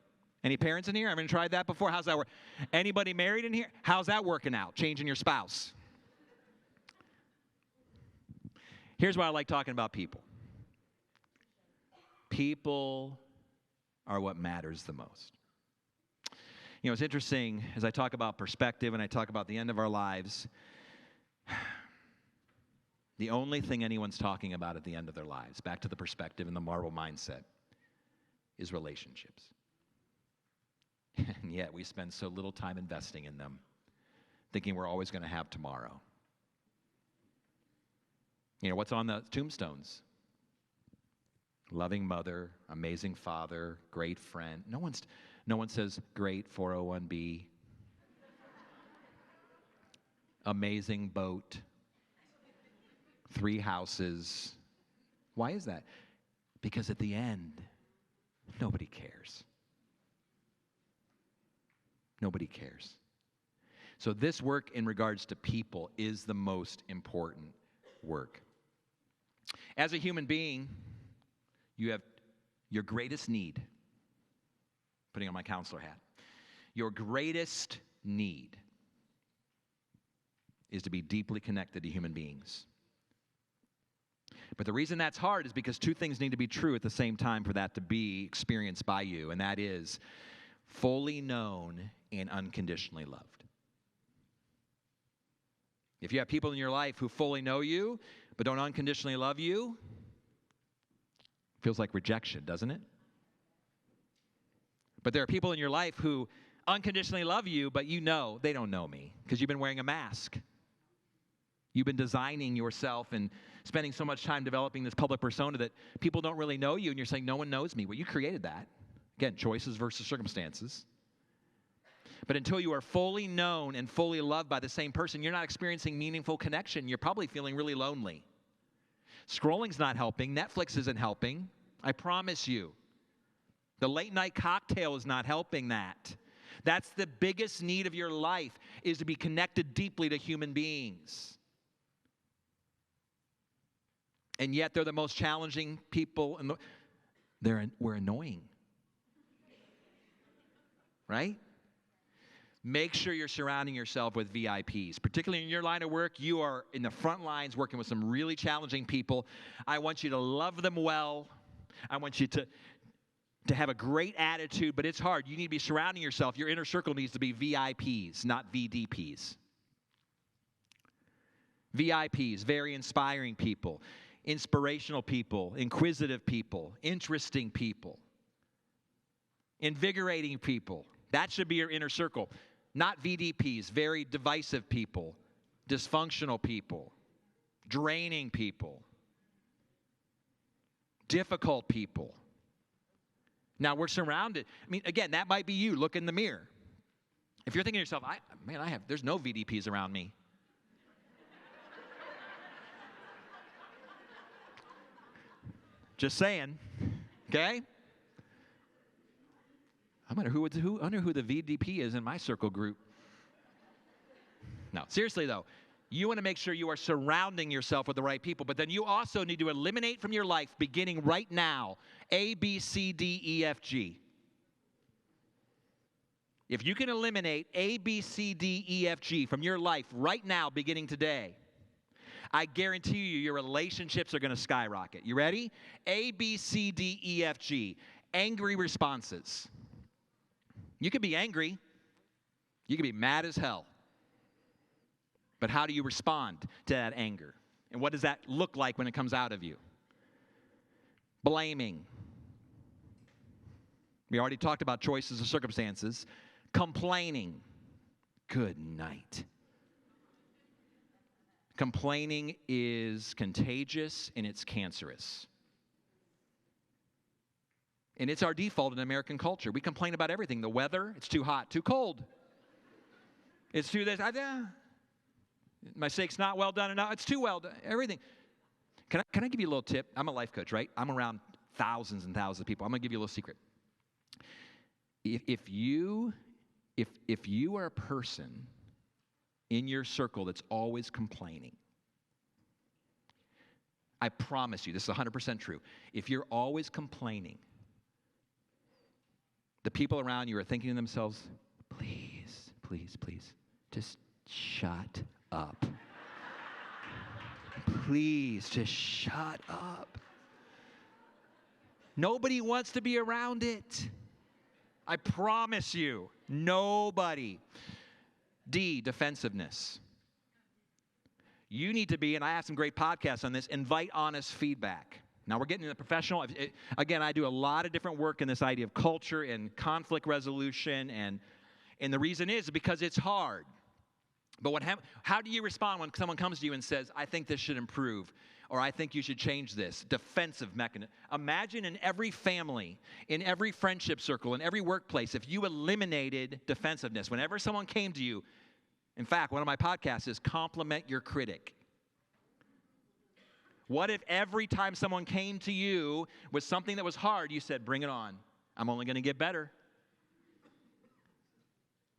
Any parents in here? Haven't tried that before? How's that work? Anybody married in here? How's that working out? Changing your spouse. Here's why I like talking about people. People are what matters the most. You know, it's interesting as I talk about perspective and I talk about the end of our lives, the only thing anyone's talking about at the end of their lives, back to the perspective and the marble mindset, is relationships. And yet we spend so little time investing in them, thinking we're always going to have tomorrow. You know, what's on the tombstones? Loving mother, amazing father, great friend. No one says great 401b. Amazing boat. 3 houses. Why is that? Because at the end, nobody cares. Nobody cares. So this work in regards to people is the most important work. As a human being, you have your greatest need, putting on my counselor hat, your greatest need is to be deeply connected to human beings. But the reason that's hard is because 2 things need to be true at the same time for that to be experienced by you, and that is fully known and unconditionally loved. If you have people in your life who fully know you but don't unconditionally love you, feels like rejection, doesn't it? But there are people in your life who unconditionally love you, but you know they don't know me because you've been wearing a mask. You've been designing yourself and spending so much time developing this public persona that people don't really know you, and you're saying, no one knows me. Well, you created that. Again, choices versus circumstances. But until you are fully known and fully loved by the same person, you're not experiencing meaningful connection. You're probably feeling really lonely. Scrolling's not helping. Netflix isn't helping. I promise you. The late night cocktail is not helping that. That's the biggest need of your life, is to be connected deeply to human beings. And yet they're the most challenging people. We're annoying. Right? Make sure you're surrounding yourself with VIPs. Particularly in your line of work, you are in the front lines working with some really challenging people. I want you to love them well. I want you to have a great attitude, but it's hard. You need to be surrounding yourself. Your inner circle needs to be VIPs, not VDPs. VIPs, very inspiring people, inspirational people, inquisitive people, interesting people, invigorating people. That should be your inner circle. Not VDPs, very divisive people, dysfunctional people, draining people, difficult people. Now, we're surrounded. I mean, again, that might be you. Look in the mirror. If you're thinking to yourself, there's no VDPs around me. Just saying, okay? I wonder who the VDP is in my circle group. No, seriously though, you want to make sure you are surrounding yourself with the right people, but then you also need to eliminate from your life, beginning right now, A, B, C, D, E, F, G. If you can eliminate A, B, C, D, E, F, G from your life right now, beginning today, I guarantee you your relationships are going to skyrocket. You ready? A, B, C, D, E, F, G. Angry responses. You can be angry. You can be mad as hell. But how do you respond to that anger? And what does that look like when it comes out of you? Blaming. We already talked about choices of circumstances. Complaining. Good night. Complaining is contagious and it's cancerous. And it's our default in American culture. We complain about everything. The weather, it's too hot, too cold. It's too this, my steak's not well done enough. It's too well done, everything. Can I give you a little tip? I'm a life coach, right? I'm around thousands and thousands of people. I'm going to give you a little secret. If you are a person in your circle that's always complaining, I promise you, this is 100% true. If you're always complaining, the people around you are thinking to themselves, please, please, please, just shut up. Please, just shut up. Nobody wants to be around it. I promise you, nobody. D, defensiveness. You need to be, and I have some great podcasts on this, invite honest feedback. Now, we're getting into the professional. Again, I do a lot of different work in this idea of culture and conflict resolution, and the reason is because it's hard. But how do you respond when someone comes to you and says, I think this should improve, or I think you should change this? Defensive mechanism. Imagine in every family, in every friendship circle, in every workplace, if you eliminated defensiveness. Whenever someone came to you, in fact, one of my podcasts is Compliment Your Critic. What if every time someone came to you with something that was hard, you said, bring it on. I'm only going to get better.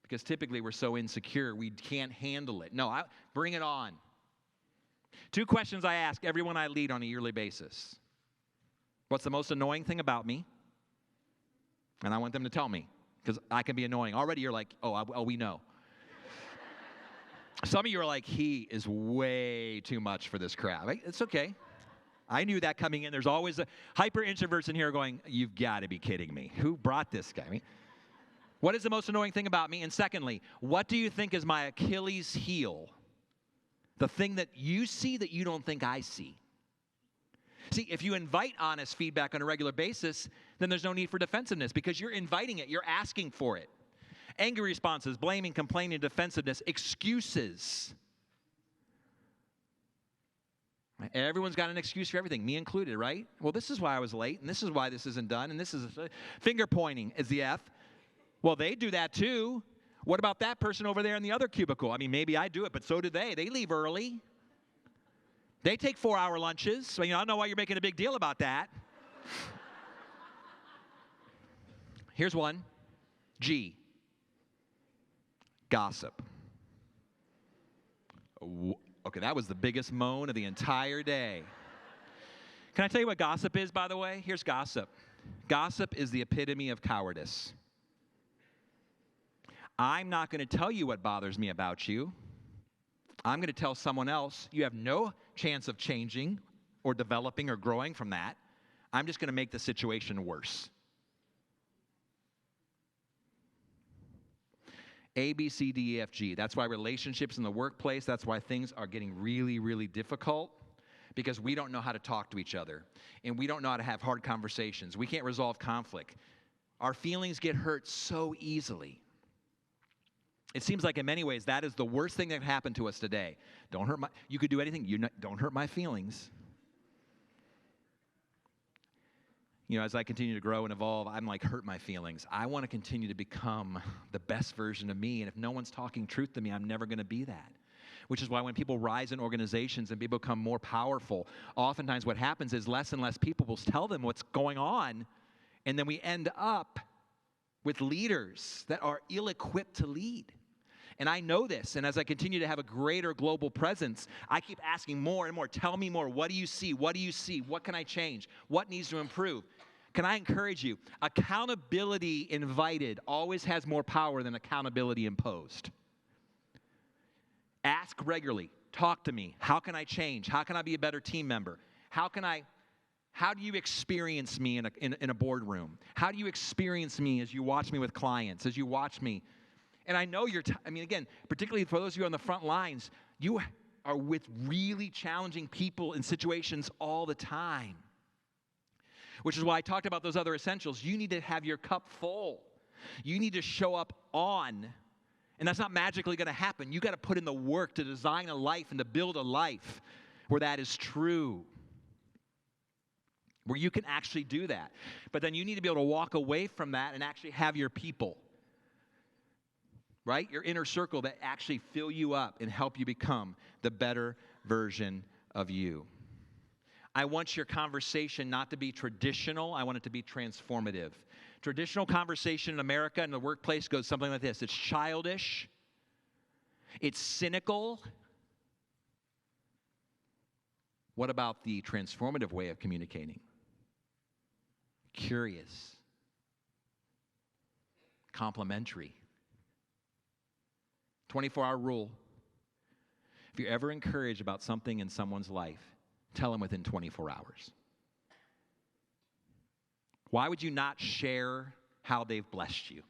Because typically we're so insecure, we can't handle it. No, bring it on. 2 questions I ask everyone I lead on a yearly basis. What's the most annoying thing about me? And I want them to tell me, because I can be annoying. Already you're like, oh, we know. Some of you are like, he is way too much for this crowd. It's okay. I knew that coming in. There's always a hyper introverts in here going, you've got to be kidding me. Who brought this guy? What is the most annoying thing about me? And secondly, what do you think is my Achilles heel? The thing that you see that you don't think I see. See, if you invite honest feedback on a regular basis, then there's no need for defensiveness because you're inviting it. You're asking for it. Angry responses, blaming, complaining, defensiveness, excuses. Everyone's got an excuse for everything, me included, right? Well, this is why I was late, and this is why this isn't done, and this is finger pointing is the F. Well, they do that too. What about that person over there in the other cubicle? I mean, maybe I do it, but so do they. They leave early. They take 4-hour lunches. So, I don't know why you're making a big deal about that. Here's one. G. Gossip. Okay, that was the biggest moan of the entire day. Can I tell you what gossip is, by the way? Here's gossip. Gossip is the epitome of cowardice. I'm not going to tell you what bothers me about you. I'm going to tell someone else. You have no chance of changing or developing or growing from that. I'm just going to make the situation worse. A, B, C, D, E, F, G. That's why relationships in the workplace, that's why things are getting really, really difficult, because we don't know how to talk to each other, and we don't know how to have hard conversations. We can't resolve conflict. Our feelings get hurt so easily. It seems like in many ways that is the worst thing that happened to us today. Don't hurt you could do anything, don't hurt my feelings. As I continue to grow and evolve, I'm like, hurt my feelings. I want to continue to become the best version of me. And if no one's talking truth to me, I'm never going to be that. Which is why when people rise in organizations and people become more powerful, oftentimes what happens is less and less people will tell them what's going on. And then we end up with leaders that are ill-equipped to lead. And I know this, and as I continue to have a greater global presence, I keep asking more and more, tell me more, what do you see? What do you see? What can I change? What needs to improve? Can I encourage you? Accountability invited always has more power than accountability imposed. Ask regularly, talk to me, how can I change? How can I be a better team member? How do you experience me in a boardroom? How do you experience me as you watch me with clients, as you watch me? And I know again, particularly for those of you on the front lines, you are with really challenging people in situations all the time. Which is why I talked about those other essentials. You need to have your cup full. You need to show up on. And that's not magically going to happen. You got to put in the work to design a life and to build a life where that is true. Where you can actually do that. But then you need to be able to walk away from that and actually have your people. Right? Your inner circle that actually fill you up and help you become the better version of you. I want your conversation not to be traditional. I want it to be transformative. Traditional conversation in America in the workplace goes something like this. It's childish. It's cynical. What about the transformative way of communicating? Curious. Complimentary. 24-hour rule. If you're ever encouraged about something in someone's life, tell them within 24 hours. Why would you not share how they've blessed you?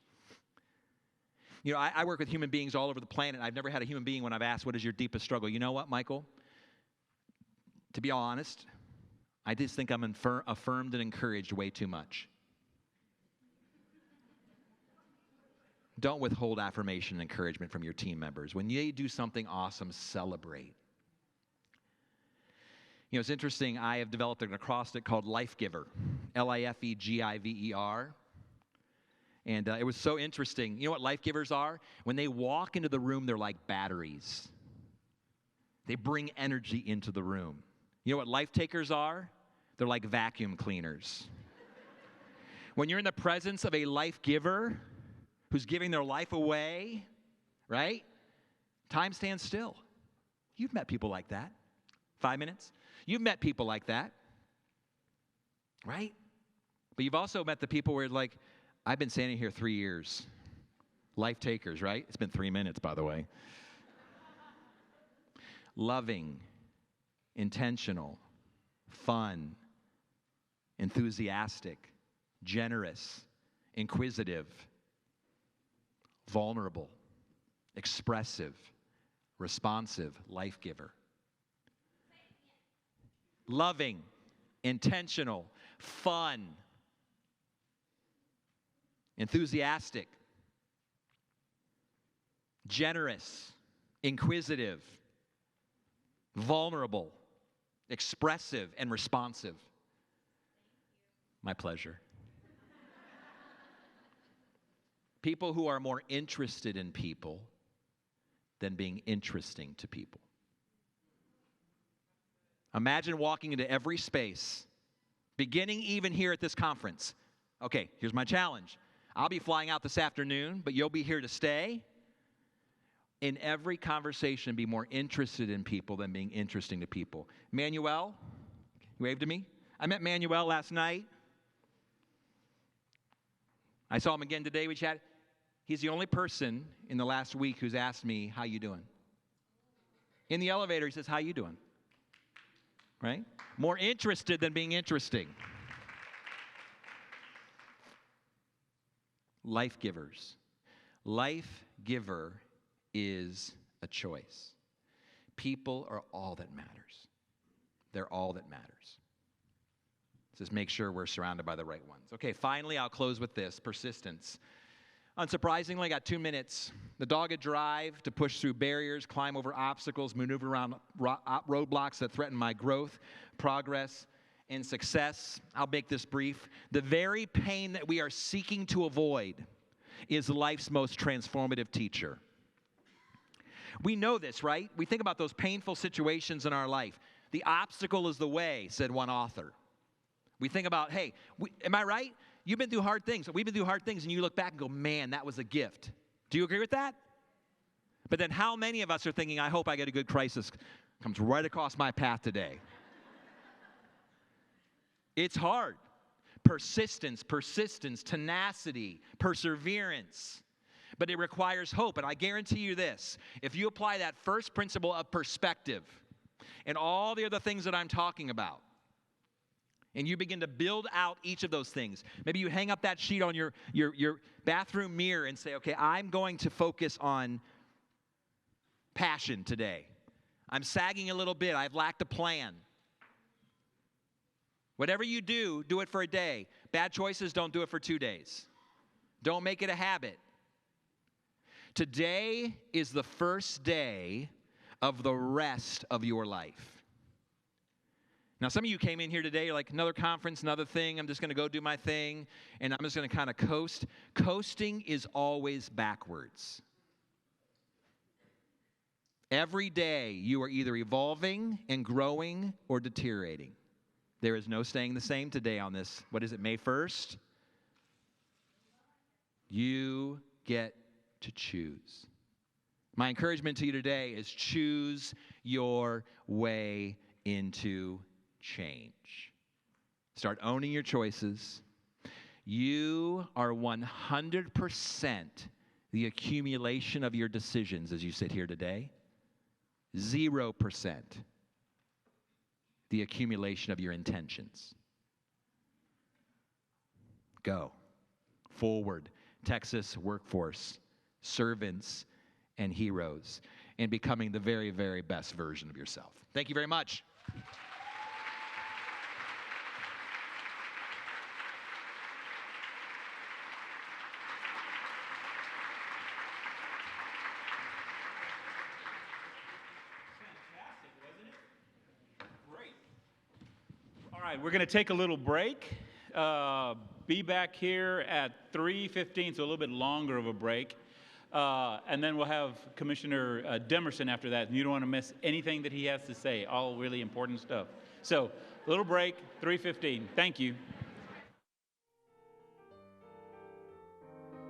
I work with human beings all over the planet. I've never had a human being when I've asked, what is your deepest struggle? You know what, Michael? To be honest, I just think I'm affirmed and encouraged way too much. Don't withhold affirmation and encouragement from your team members. When they do something awesome, celebrate. It's interesting. I have developed an acrostic called Life Giver, Lifegiver. And it was so interesting. You know what life givers are? When they walk into the room, they're like batteries. They bring energy into the room. You know what life takers are? They're like vacuum cleaners. When you're in the presence of a life giver who's giving their life away, right? Time stands still. You've met people like that. 5 minutes. You've met people like that, right? But you've also met the people where like, I've been standing here 3 years. Life takers, right? It's been 3 minutes, by the way. Loving, intentional, fun, enthusiastic, generous, inquisitive, vulnerable, expressive, responsive, life giver. Loving, intentional, fun, enthusiastic, generous, inquisitive, vulnerable, expressive, and responsive. My pleasure. People who are more interested in people than being interesting to people. Imagine walking into every space, beginning even here at this conference. Okay, here's my challenge. I'll be flying out this afternoon, but you'll be here to stay. In every conversation, be more interested in people than being interesting to people. Manuel, you waved to me. I met Manuel last night. I saw him again today. We chatted. He's the only person in the last week who's asked me, how you doing? In the elevator, he says, how you doing? Right? More interested than being interesting. Life givers. Life giver is a choice. People are all that matters. They're all that matters. Just make sure we're surrounded by the right ones. Okay, finally, I'll close with this, persistence. Unsurprisingly, I got 2 minutes. The dogged drive to push through barriers, climb over obstacles, maneuver around roadblocks that threaten my growth, progress, and success. I'll make this brief. The very pain that we are seeking to avoid is life's most transformative teacher. We know this, right? We think about those painful situations in our life. The obstacle is the way, said one author. We think about, hey, am I right? You've been through hard things. We've been through hard things, and you look back and go, man, that was a gift. Do you agree with that? But then how many of us are thinking, I hope I get a good crisis comes right across my path today? It's hard. Persistence, tenacity, perseverance. But it requires hope. And I guarantee you this, if you apply that first principle of perspective and all the other things that I'm talking about, and you begin to build out each of those things. Maybe you hang up that sheet on your bathroom mirror and say, okay, I'm going to focus on passion today. I'm sagging a little bit. I've lacked a plan. Whatever you do, do it for a day. Bad choices, don't do it for 2 days. Don't make it a habit. Today is the first day of the rest of your life. Now, some of you came in here today, you're like, another conference, another thing, I'm just going to go do my thing, and I'm just going to kind of coast. Coasting is always backwards. Every day, you are either evolving and growing or deteriorating. There is no staying the same today on this, what is it, May 1st? You get to choose. My encouragement to you today is choose your way into change. Start owning your choices. You are 100% the accumulation of your decisions as you sit here today. 0% the accumulation of your intentions. Go. Forward. Texas workforce, servants, and heroes, and becoming the very, very best version of yourself. Thank you very much. All right, we're going to take a little break. Be back here at 3:15, so a little bit longer of a break. And then we'll have Commissioner Demerson after that. And you don't want to miss anything that he has to say, all really important stuff. So, a little break, 3:15. Thank you.